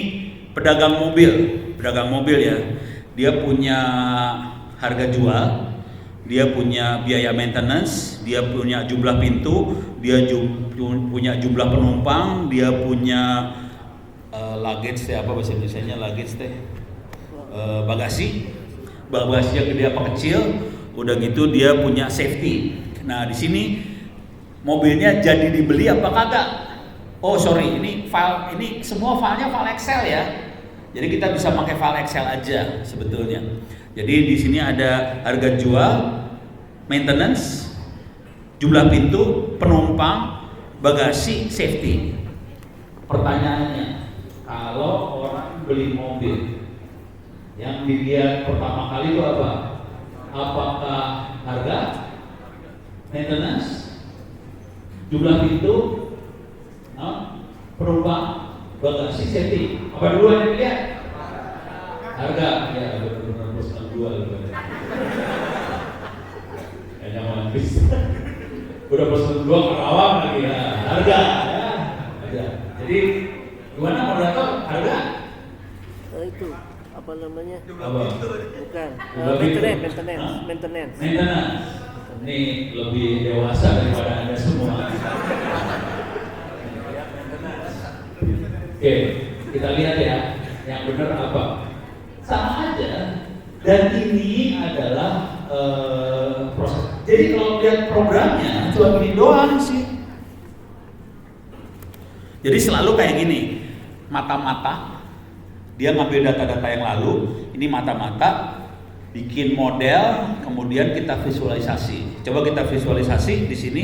pedagang mobil ya. Dia punya harga jual, dia punya biaya maintenance, dia punya jumlah pintu, dia punya jumlah penumpang, dia punya luggage teh, apa bahasa Indonesianya luggage teh, bagasi yang gede apa kecil. Udah gitu dia punya safety. Nah di sini mobilnya jadi dibeli apa kagak? Oh sorry, ini semua filenya file Excel ya. Jadi kita bisa pakai file Excel aja sebetulnya. Jadi di sini ada harga jual, maintenance, jumlah pintu, penumpang, bagasi, safety. Pertanyaannya, kalau orang beli mobil, yang dilihat pertama kali itu apa? Apakah harga? maintenance, jumlah pintu, penumpang, bagasi, safety. Apa duluan yang dilihat? Harga, ya benar-benar plus 62 lebih. Kayaknya mau habis. Udah plus 62 Karawang lagi ya. Harga, ya. Jadi gimana moderator? Harga? Itu apa namanya? Apa? Bukan. Maintenance. Ini lebih dewasa daripada Anda semua. Oke, kita lihat ya, yang benar apa? Sama aja. Dan ini adalah proses. Jadi kalau lihat programnya cuma gini doang sih. Jadi selalu kayak gini, mata-mata. Dia ngambil data-data yang lalu, ini mata-mata, bikin model, kemudian kita visualisasi. Coba kita visualisasi di sini.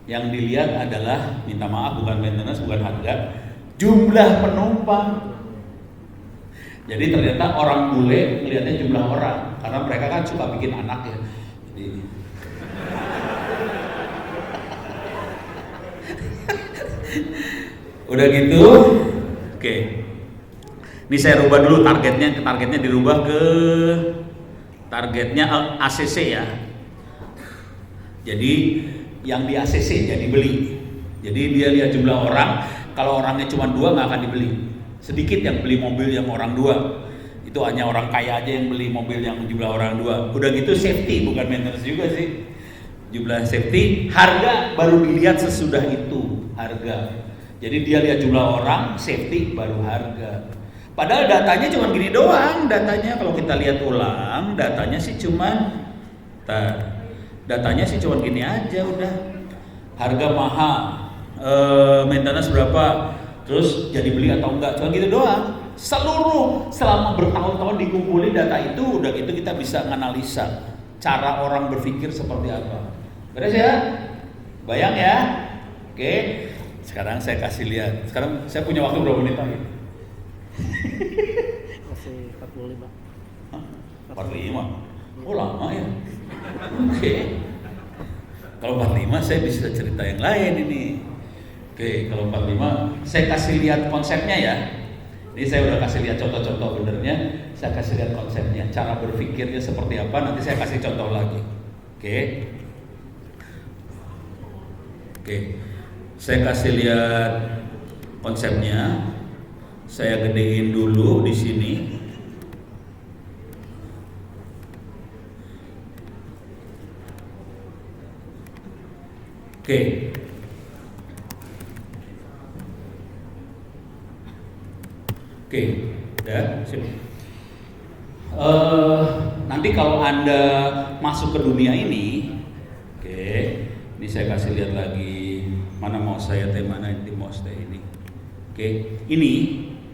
Yang dilihat adalah, minta maaf, bukan maintenance, bukan harga, jumlah penumpang. Jadi ternyata orang bule melihatnya jumlah orang, karena mereka kan suka bikin anak ya. Jadi udah gitu, oke. Ini saya rubah dulu targetnya dirubah ke targetnya ACC ya. Jadi yang di ACC jadi beli. Jadi dia lihat jumlah orang, kalau orangnya cuma 2 nggak akan dibeli. Sedikit yang beli mobil yang orang 2. Itu hanya orang kaya aja yang beli mobil yang jumlah orang 2. Udah gitu safety, bukan maintenance juga sih. Jumlah safety, harga baru dilihat sesudah itu harga. Jadi dia lihat jumlah orang, safety baru harga. Padahal datanya cuma gini doang, datanya kalau kita lihat ulang, datanya sih cuma gini aja udah. Harga mahal, maintenance berapa, terus jadi beli atau enggak, cuma gitu doang. Selama bertahun-tahun dikumpulin data itu, udah gitu kita bisa menganalisa cara orang berpikir seperti apa. Beres ya? Bayang ya? Oke, sekarang saya kasih lihat. Sekarang saya punya waktu berapa menit lagi? Masih 45. Hah? 45? Oh lama ya? Oke. Kalau 45 saya bisa cerita yang lain ini. Oke, kalau 45 saya kasih lihat konsepnya ya. Ini saya udah kasih lihat contoh-contoh benernya. Saya kasih lihat konsepnya, cara berpikirnya seperti apa. Nanti saya kasih contoh lagi. Oke. Saya kasih lihat konsepnya. Saya gedein dulu di sini. Oke, udah sip. Nanti kalau Anda masuk ke dunia ini, ini saya kasih lihat lagi mana mau saya mana di mouse ini. Ini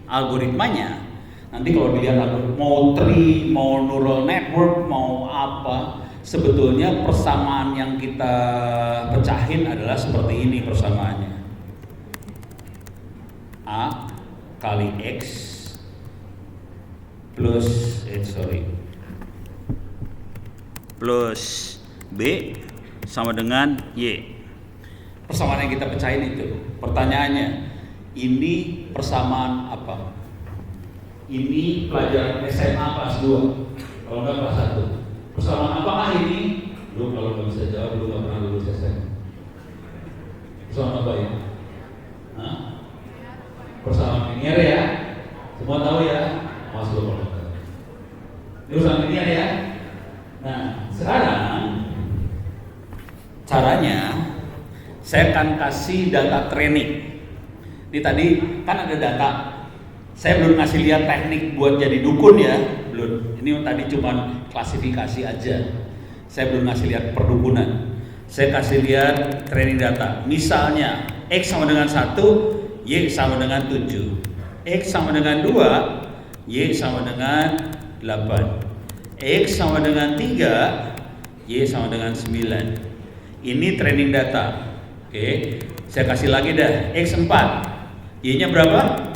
algoritmanya. Nanti kalau dilihat mau tree, mau neural network, mau apa, sebetulnya persamaan yang kita pecahin adalah seperti ini persamaannya. A kali X plus B sama dengan Y. Persamaan yang kita pecahin itu. Pertanyaannya, ini persamaan apa? Ini pelajaran SMA kelas 2, kalau enggak kelas 1. Persamaan apakah ini? Lu kalau nggak bisa jawab, lu nggak pernah lulus SMA. Persamaan apa ini? Persamaan linear ya? Semua tahu ya? Mas lu kalau tahu. Ini persamaan linear ya? Nah, sekarang caranya saya akan kasih data training. Ini tadi kan ada data. Saya belum ngasih lihat teknik buat jadi dukun ya, belum. Ini tadi cuma klasifikasi aja. Saya belum ngasih lihat perdukunan. Saya kasih lihat training data. Misalnya X sama dengan 1, Y sama dengan 7. X sama dengan 2, Y sama dengan 8. X sama dengan 3, Y sama dengan 9. Ini training data. Saya kasih lagi dah. X 4, Y nya berapa?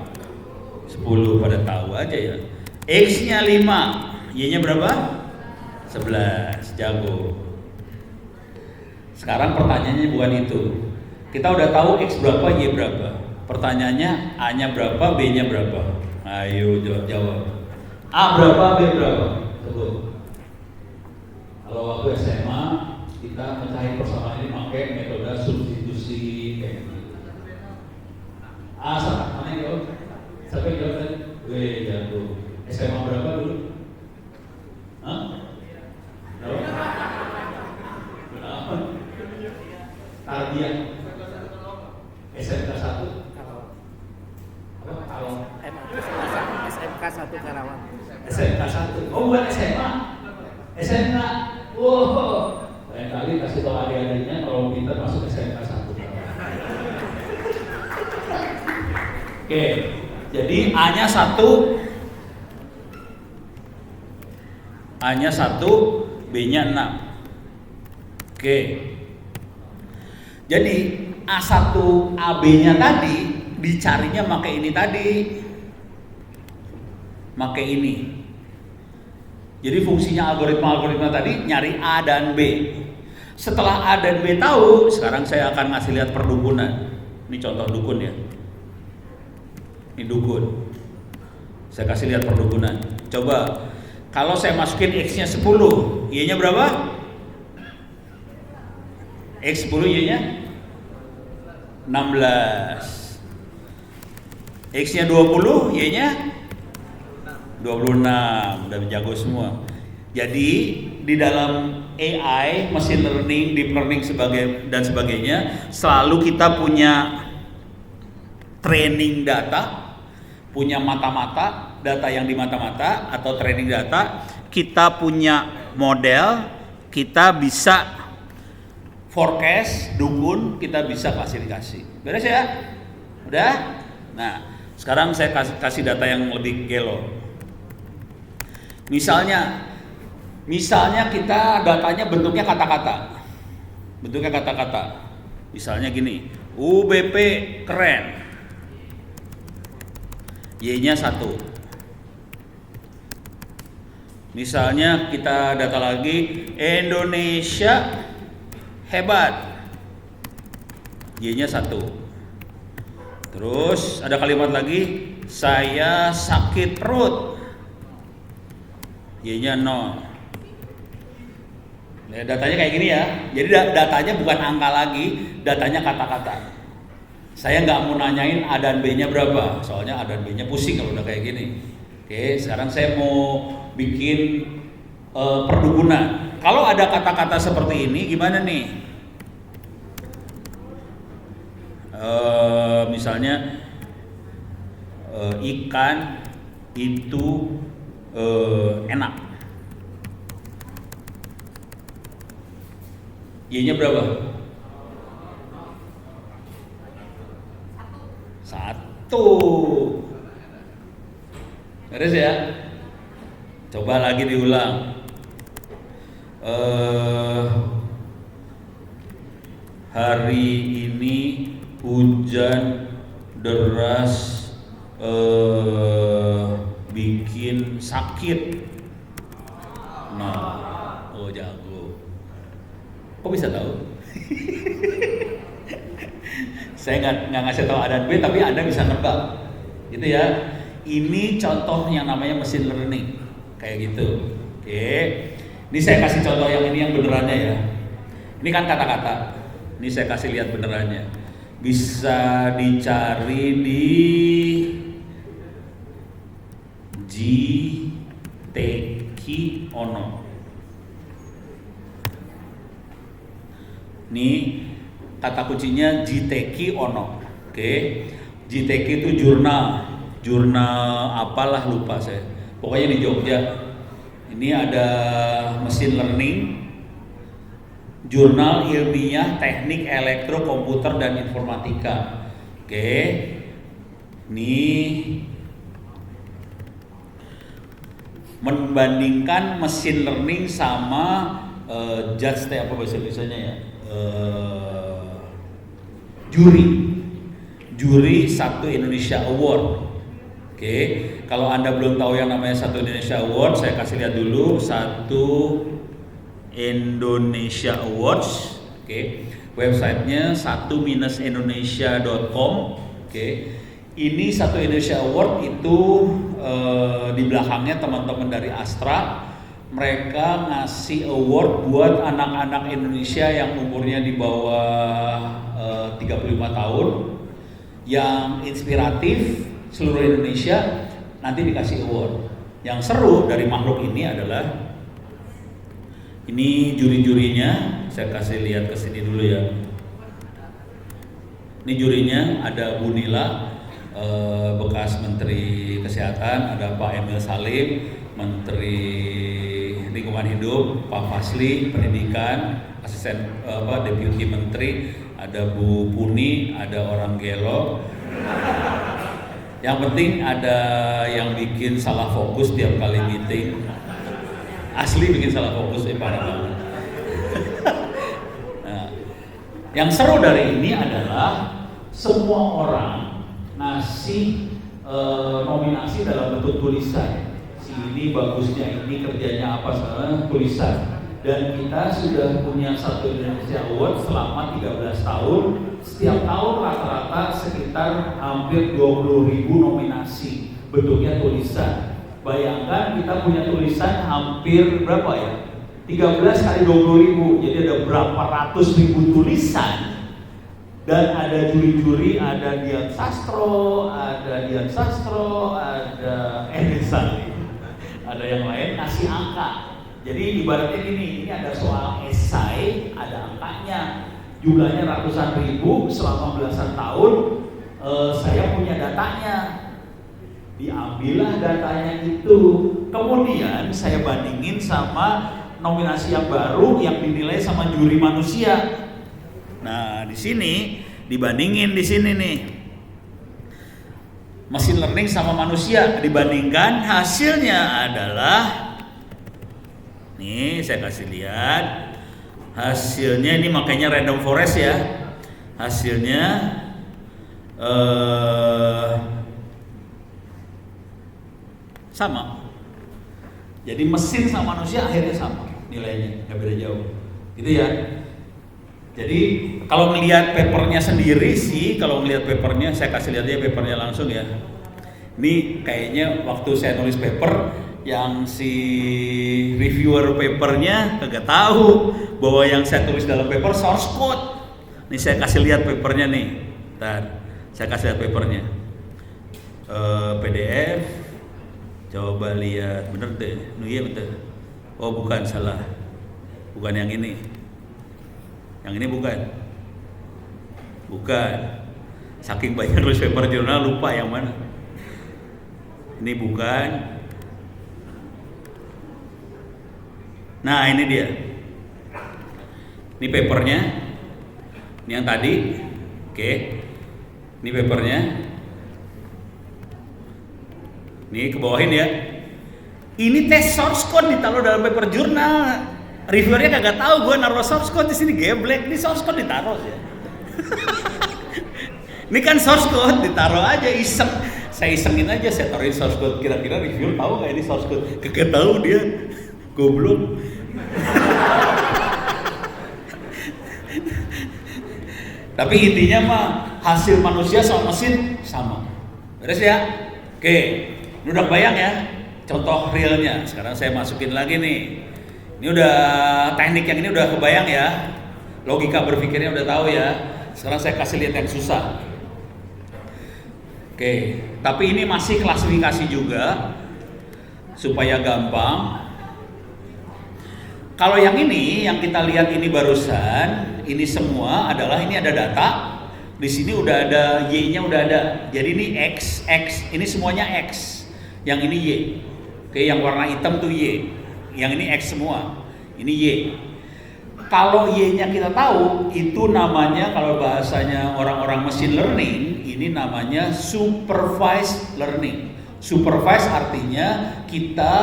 10, pada tahu aja ya. X nya 5, Y nya berapa? 11, jago. Sekarang pertanyaannya bukan itu. Kita udah tahu X berapa, Y berapa. Pertanyaannya A-nya berapa, B-nya berapa. Ayo jawab. A berapa, B berapa? Sebut. Kalau waktu SMA kita mencari persamaan ini pakai metode substitusi kayak gitu. A sama mana yang jawab? Siapa yang jawab tadi? Weh, jago. SMA berapa dulu? Hah? Berapa? Berapa? Tarbiyah. SMK 1. Kalau SMK 1 Karawang. SMK 1. Oh, bukan SMA. SMK. Wow. Lain kali kasih tahu adik-adiknya kalau kita masuk SMK 1. Oke. Jadi A-nya 1. A-nya 1, B-nya 6. Oke. Jadi A1, AB-nya tadi dicarinya pakai ini tadi. Pakai ini. Jadi fungsinya algoritma tadi nyari A dan B. Setelah A dan B tahu, sekarang saya akan ngasih lihat perdukunan. Ini contoh dukun ya. Ini dukun. Saya kasih lihat perdukunan. Coba kalau saya masukin X-nya 10, Y-nya berapa? X 10, Y-nya 16. X-nya 20, Y-nya 26. Udah jago semua. Jadi di dalam AI, machine learning, deep learning dan sebagainya, selalu kita punya training data, punya mata-mata, data yang di mata-mata atau training data, kita punya model, kita bisa forecast, dukun, kita bisa klasifikasi. Beres ya? Udah? Nah, sekarang saya kasih data yang lebih gelo. Misalnya kita datanya bentuknya kata-kata. Bentuknya kata-kata. Misalnya gini, UBP keren. Y-nya 1. Misalnya kita data lagi, Indonesia hebat. Y-nya 1. Terus ada kalimat lagi, saya sakit perut. Y-nya 0. Nah, datanya kayak gini ya. Jadi datanya bukan angka lagi, datanya kata-kata. Saya nggak mau nanyain A dan B-nya berapa, soalnya A dan B-nya pusing kalau udah kayak gini. Oke, sekarang saya mau bikin perdukunan. Kalau ada kata-kata seperti ini, gimana nih? Misalnya ikan itu enak. Y-nya berapa? 1. Beres ya? Coba lagi diulang. Hari ini hujan deras bikin sakit. Nah, oh jago. Kok bisa tahu? Saya nggak ngasih tahu A dan B, tapi Anda bisa nebak, gitu ya. Ini contoh yang namanya machine learning, kayak gitu. Oke, ini saya kasih contoh yang ini yang benerannya ya. Ini kan kata-kata. Ini saya kasih lihat benerannya. Bisa dicari di JTK Ono. Nih kata kuncinya JTK Ono. Oke. JTK itu jurnal apalah lupa saya. Pokoknya di Jogja. Ini ada mesin learning, jurnal ilmiah teknik elektro komputer dan informatika. Oke. Nih membandingkan mesin learning sama judge apa bahasa Indonesianya ya? Juri satu Indonesia Award. Oke, kalau Anda belum tahu yang namanya satu Indonesia Award, saya kasih lihat dulu satu Indonesia Awards. Oke. Websitenya 1-indonesia.com. Oke. Ini 1 Indonesia Award itu di belakangnya teman-teman dari Astra, mereka ngasih award buat anak-anak Indonesia yang umurnya di bawah 35 tahun yang inspiratif seluruh Indonesia, nanti dikasih award. Yang seru dari makhluk ini adalah ini juri-jurinya, saya kasih lihat ke sini dulu ya. Ini jurinya ada Bu Nila, bekas Menteri Kesehatan, ada Pak Emil Salim, Menteri Lingkungan Hidup, Pak Fasli Pendidikan, Asisten Deputi Menteri, ada Bu Puni, ada orang Gelo. Yang penting ada yang bikin salah fokus tiap kali meeting. Asli bikin salah fokus, parah banget. Nah, yang seru dari ini adalah semua orang ngasih nominasi dalam bentuk tulisan. Si ini bagusnya, ini kerjanya apa, tulisan. Dan kita sudah punya 1 Indonesia Award selama 13 tahun. Setiap tahun rata-rata sekitar hampir 20.000 nominasi bentuknya tulisan. Bayangkan kita punya tulisan hampir berapa ya? 13 kali 20.000, jadi ada berapa ratus ribu tulisan. Dan ada juri-juri, ada Dian Sastro, ada Edwin Salim, ada yang lain ngasih angka. Jadi ibaratnya gini, ini ada soal esai, ada angkanya, jumlahnya ratusan ribu selama belasan tahun. Saya punya datanya, diambillah datanya itu, kemudian saya bandingin sama nominasi yang baru yang dinilai sama juri manusia. Nah, di sini dibandingin di sini nih. Machine learning sama manusia dibandingkan, hasilnya adalah nih, saya kasih lihat. Hasilnya ini makanya random forest ya. Hasilnya sama. Jadi mesin sama manusia akhirnya sama nilainya, nggak beda jauh. Gitu ya. Jadi kalau melihat papernya sendiri sih, kalau melihat papernya, saya kasih lihat aja papernya langsung ya. Ini kayaknya waktu saya nulis paper, yang si reviewer papernya kagak tahu bahwa yang saya tulis dalam paper source code. Ini saya kasih lihat papernya nih. Bentar, saya kasih lihat papernya. PDF. Coba lihat, bener deh. Iya betul. Oh bukan, salah. Bukan yang ini. Yang ini bukan. Bukan. Saking banyak nulis paper jurnal lupa yang mana. Ini bukan. Nah ini dia. Ini papernya. Ini yang tadi. Oke. Ini papernya. Ini ke bawahin ya. Ini tes source code ditaruh dalam paper jurnal. Reviewernya kagak tahu gue naruh source code di sini, geblek. Ini source code ditaruh ya. Ini kan source code ditaruh aja, iseng. Saya isengin aja, saya taruhin source code. Kira-kira reviewer tahu nggak ini source code? Kagak tahu dia, goblok. Tapi intinya mah hasil manusia sama mesin sama. Beres ya? Oke, ini udah bayang ya contoh realnya. Sekarang saya masukin lagi nih. Ini udah teknik yang ini udah kebayang ya. Logika berpikirnya udah tahu ya. Sekarang saya kasih lihat yang susah. Oke, tapi ini masih klasifikasi juga supaya gampang. Kalau yang ini, yang kita lihat ini barusan, ini semua adalah ini ada data. Di sini udah ada Y-nya udah ada. Jadi ini X, ini semuanya X. Yang ini Y. Oke, yang warna hitam tuh Y. Yang ini X semua. Ini Y. Kalau Y-nya kita tahu, itu namanya kalau bahasanya orang-orang machine learning, ini namanya supervised learning. Supervised artinya kita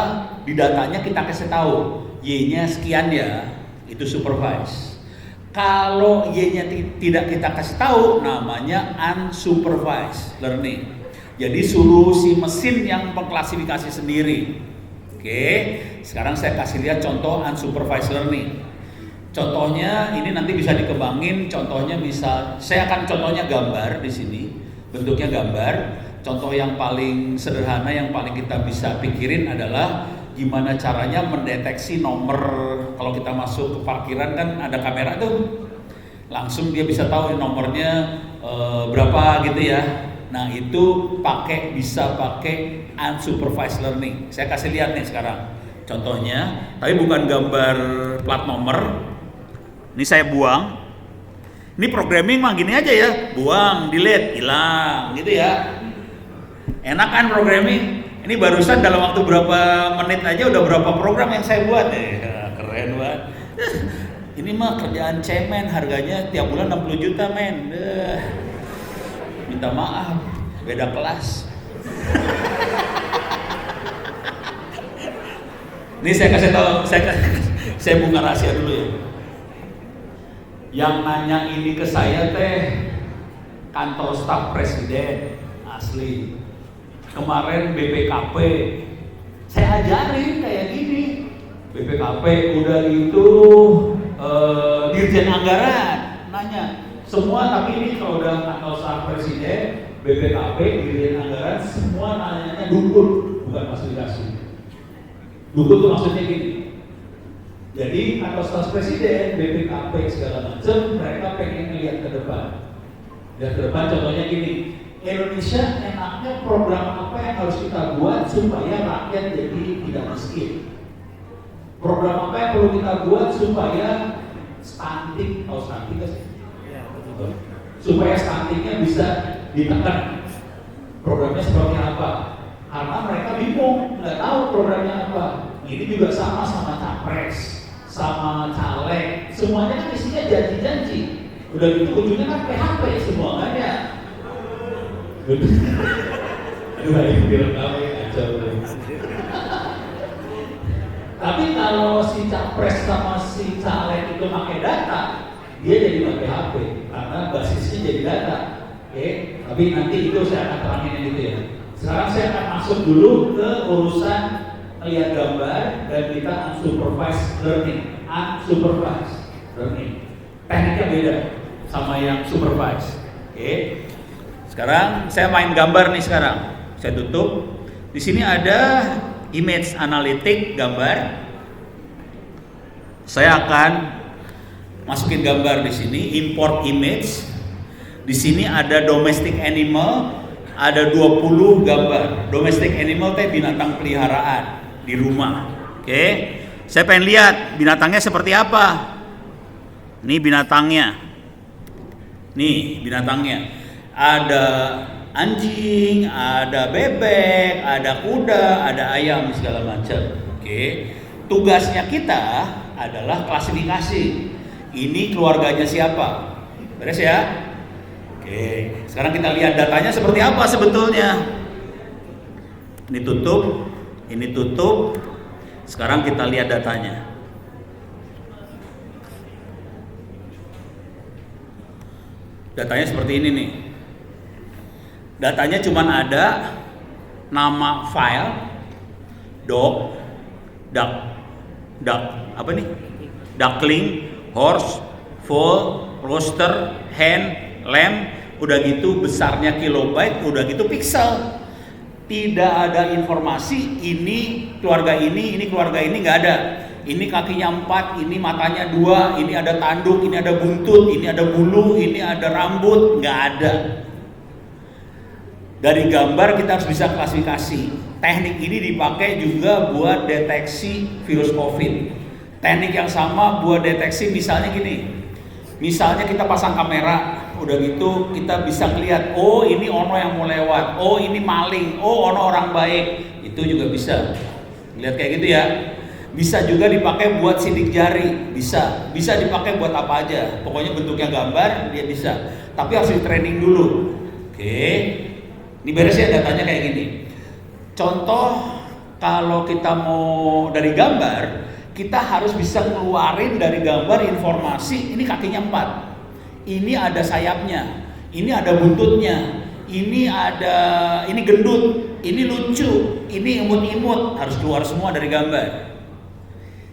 di datanya kita kasih tahu Y-nya sekian ya, itu supervised. Kalau Y-nya tidak kita kasih tahu, namanya unsupervised learning. Jadi suruh si mesin yang mengklasifikasi sendiri. Oke, sekarang saya kasih lihat contoh unsupervised learning. Contohnya ini nanti bisa dikembangin. Contohnya saya akan contohnya gambar di sini, bentuknya gambar. Contoh yang paling sederhana yang paling kita bisa pikirin adalah gimana caranya mendeteksi nomor. Kalau kita masuk ke parkiran kan ada kamera tuh, langsung dia bisa tahu nomornya berapa gitu ya. Nah itu bisa pakai unsupervised learning. Saya kasih lihat nih sekarang contohnya, tapi bukan gambar plat nomor. Ini saya buang. Ini programming mah gini aja ya, buang, delete, hilang gitu ya. Enak kan programming? Ini barusan dalam waktu berapa menit aja udah berapa program yang saya buat. Keren banget. Ini mah kerjaan cemen, harganya tiap bulan 60 juta men. Minta maaf, beda kelas. Ini saya kasih tahu, saya buka rahasia dulu ya. Yang nanya ini ke saya teh kantor staf presiden asli. Kemarin BPKP, saya ajarin kayak gini. BPKP udah gitu Dirjen Anggaran nanya semua, tapi ini kalau udah kantor staf presiden, BPKP, Dirjen Anggaran semua nanyanya dukun, bukan fasilitasi. Dukun tuh maksudnya gini. Jadi kantor staf presiden, BPKP segala macam, mereka pengen lihat ke depan. Lihat ke depan contohnya gini. Indonesia enaknya program apa yang harus kita buat supaya rakyat jadi tidak miskin? Program apa yang perlu kita buat supaya stunting, tahu stunting gak sih? Ya, betul. Supaya stuntingnya bisa ditekan. Programnya seperti apa? Karena mereka bingung, nggak tahu programnya apa. Ini juga sama capres, sama caleg, semuanya kan isinya janji-janji. Udah gitu ujungnya kan PHP semua kan ya. Aduh, ini direkam aja udah. Tapi kalau si capres sama si caleg itu pakai data, dia jadi pakai HP karena basisnya jadi data. Oke, tapi nanti itu saya akan terangin gitu ya. Sekarang saya akan masuk dulu ke urusan lihat gambar dan kita unsupervised learning. Unsupervised learning. Tekniknya beda sama yang supervised. Oke. Sekarang saya main gambar nih sekarang. Saya tutup. Di sini ada image analytic gambar. Saya akan masukin gambar di sini, import image. Di sini ada domestic animal, ada 20 gambar. Domestic animal teh binatang peliharaan di rumah. Oke. Saya pengen lihat binatangnya seperti apa. Ini binatangnya. Nih binatangnya. Ada anjing, ada bebek, ada kuda, ada ayam segala macam. Oke. Tugasnya kita adalah klasifikasi. Ini keluarganya siapa? Beres ya? Oke. Sekarang kita lihat datanya seperti apa sebetulnya. Ini tutup, ini tutup. Sekarang kita lihat datanya. Datanya seperti ini nih. Datanya cuma ada nama file, dog, apa nih? Duckling, horse, fowl, rooster, hen, lamb, udah gitu besarnya kilobyte, udah gitu pixel. Tidak ada informasi ini keluarga ini keluarga ini, nggak ada. Ini kakinya 4, ini matanya 2, ini ada tanduk, ini ada buntut, ini ada bulu, ini ada rambut, nggak ada. Dari gambar kita harus bisa klasifikasi. Teknik ini dipakai juga buat deteksi virus COVID. Teknik yang sama buat deteksi misalnya gini. Misalnya kita pasang kamera, udah gitu kita bisa lihat, oh ini ono yang mau lewat, oh ini maling, oh ono orang baik. Itu juga bisa. Lihat kayak gitu ya. Bisa juga dipakai buat sidik jari, bisa dipakai buat apa aja. Pokoknya bentuknya gambar dia bisa. Tapi harus di training dulu. Oke. Ini beres ya datanya kayak gini. Contoh kalau kita mau dari gambar, kita harus bisa ngeluarin dari gambar informasi. Ini kakinya 4. Ini ada sayapnya. Ini ada buntutnya. Ini gendut. Ini lucu. Ini imut-imut. Harus keluar semua dari gambar.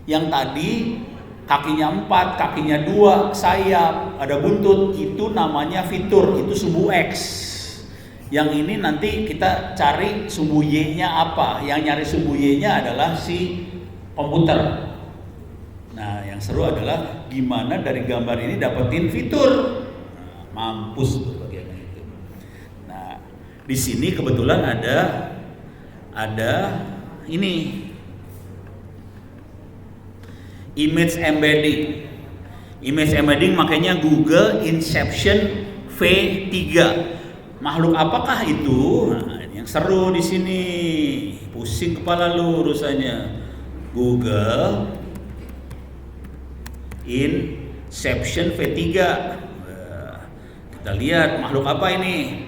Yang tadi kakinya 4, kakinya 2, sayap, ada buntut, itu namanya fitur, itu sumbu X. Yang ini nanti kita cari sumbu Y-nya apa. Yang nyari sumbu Y-nya adalah si komputer. Nah, yang seru adalah gimana dari gambar ini dapetin fitur. Nah, mampus bagian itu. Nah, di sini kebetulan ada ini image embedding. Image embedding makanya Google Inception V3. Makhluk apakah itu? Nah, yang seru di sini. Pusing kepala lu urusannya. Google Inception V3. Kita lihat makhluk apa ini?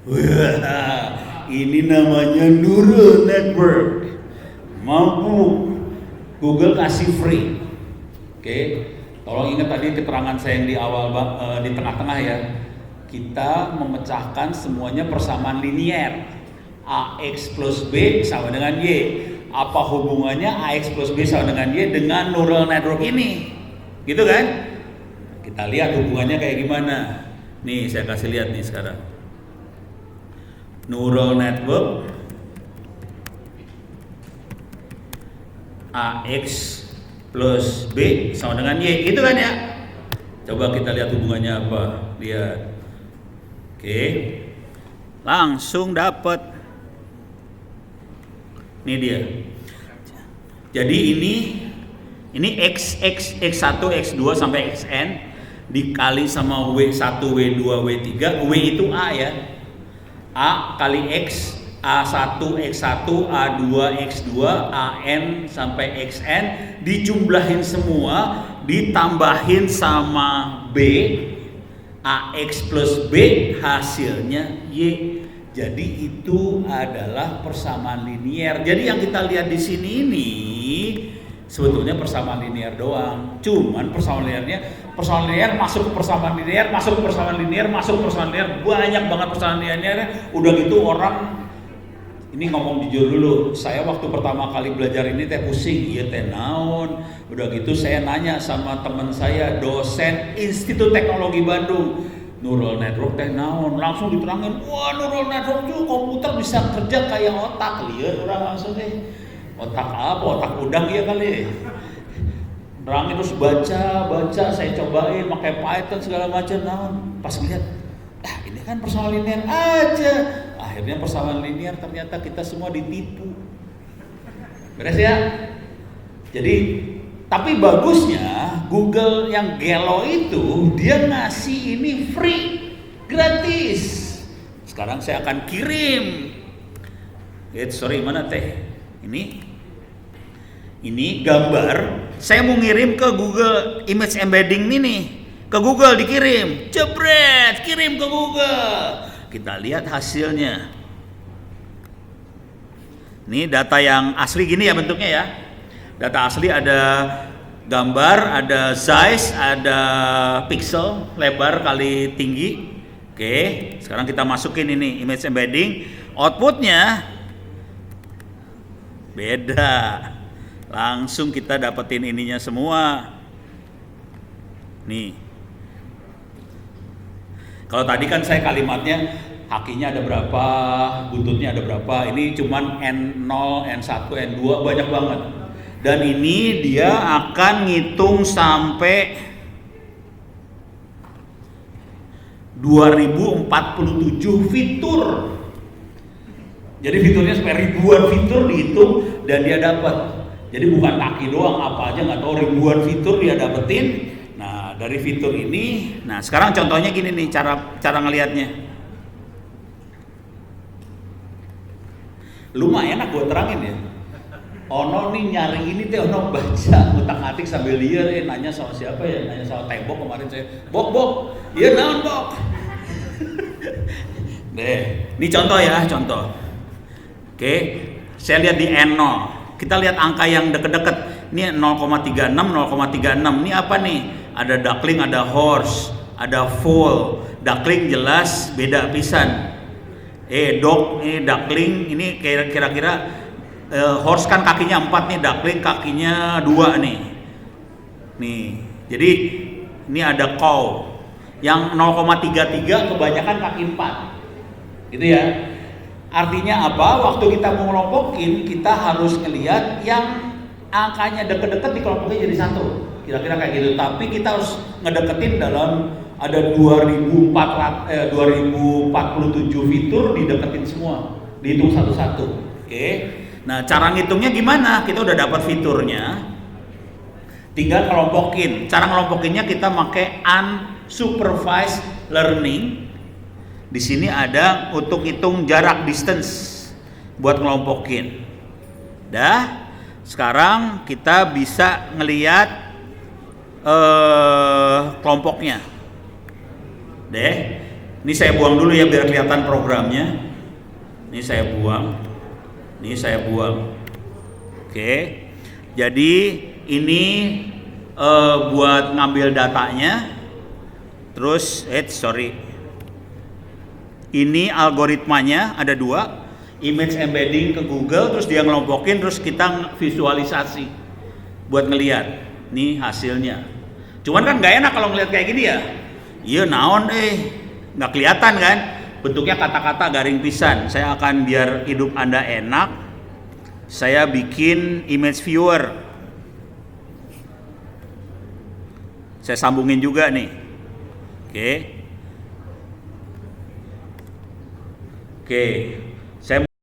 Wah, ini namanya neural network. Mampu Google kasih free. Oke, tolong ingat tadi keterangan saya yang di awal, di tengah-tengah ya. Kita memecahkan semuanya persamaan linier. AX plus B sama dengan Y. Apa hubungannya AX plus B sama dengan Y dengan neural network ini? Gitu kan? Kita lihat hubungannya kayak gimana. Nih, saya kasih lihat nih sekarang. Neural network AX plus B sama dengan Y, gitu kan ya? Coba kita lihat hubungannya apa. Lihat. Oke. Langsung dapat. Ini dia. Jadi ini X1, X2 sampai Xn dikali sama W1, W2, W3. W itu A ya. A kali X, A1, X1, A2, X2, AN sampai Xn dijumlahin semua, ditambahin sama B, AX plus B hasilnya Y. Jadi itu adalah persamaan linier. Jadi yang kita lihat di sini ini sebetulnya persamaan linier doang. Cuman persamaan linear masuk ke persamaan linear, masuk ke persamaan linear, masuk ke persamaan linear, banyak banget persamaan linear. Udah gitu orang ini ngomong jujur dulu, saya waktu pertama kali belajar ini teh pusing, iya teh naon. Udah gitu saya nanya sama teman saya, dosen Institut Teknologi Bandung, neural network teh naon, langsung diterangin, wah neural network itu komputer bisa kerja kayak otak. Lihat orang langsung deh, otak apa, otak udang ya kali. Terangin terus baca, saya cobain pakai Python segala macam, naon. Pas ngeliat, ini kan persamaan linear aja. Akhirnya persamaan linear ternyata kita semua ditipu. Beres ya? Jadi, tapi bagusnya Google yang gelo itu dia ngasih ini free, gratis. Sekarang saya akan kirim. Sorry, mana teh? Ini gambar. Saya mau ngirim ke Google Image Embedding ini nih. Ke Google dikirim. Jebret, kirim ke Google. Kita lihat hasilnya. Ini data yang asli gini ya bentuknya ya. Data asli ada gambar, ada size, ada pixel, lebar kali tinggi. Oke, sekarang kita masukin ini image embedding. Outputnya beda. Langsung kita dapetin ininya semua. Nih. Kalau tadi kan saya kalimatnya kakinya ada berapa, buntutnya ada berapa. Ini cuman N0, N1, N2 banyak banget. Dan ini dia akan ngitung sampai 2047 fitur. Jadi fiturnya sampai ribuan fitur dihitung dan dia dapat. Jadi bukan kaki doang, apa aja nggak tahu, ribuan fitur dia dapetin. Nah dari fitur ini, nah sekarang contohnya gini nih cara ngelihatnya. Lumayan aku terangin ya. Ono nih nyari ini teh, ono baca utak-atik sambil liar, nanya sama siapa ya? Nanya sama tembok kemarin saya. Bok, iya naon bok. Deh, ini contoh ya, contoh. Oke, saya lihat di N0. Kita lihat angka yang deket-deket. Ini 0,36, 0,36. Ini apa nih? Ada duckling, ada horse, ada foal. Duckling jelas beda pisan. Dog, ini duckling, ini kira-kira horse kan kakinya 4 nih, duckling kakinya 2 nih. Nih, jadi ini ada cow yang 0,33 kebanyakan kaki 4. Gitu ya. Artinya apa? Waktu kita mau ngelompokin, kita harus ngelihat yang angkanya deket-deket dikelompokin jadi satu. Kira-kira kayak gitu. Tapi kita harus ngedeketin dalam ada 2047 fitur dideketin semua. Dihitung satu-satu. Oke. Nah, cara ngitungnya gimana? Kita udah dapat fiturnya. Tinggal kelompokin. Cara ngelompokinnya kita pakai unsupervised learning. Di sini ada untuk hitung jarak distance buat ngelompokin. Dah, sekarang kita bisa ngelihat kelompoknya. Deh, ini saya buang dulu ya biar kelihatan programnya. Ini saya buang. Ini saya buang. Oke. Jadi ini buat ngambil datanya. Terus, ini algoritmanya ada 2, image embedding ke Google, terus dia ngelompokin, terus kita visualisasi buat ngelihat. Nih hasilnya. Cuman kan nggak enak kalau ngelihat kayak gini ya. Iya naon nggak kelihatan kan? Bentuknya kata-kata garing pisan. Saya akan biar hidup Anda enak. Saya bikin image viewer. Saya sambungin juga nih. Oke.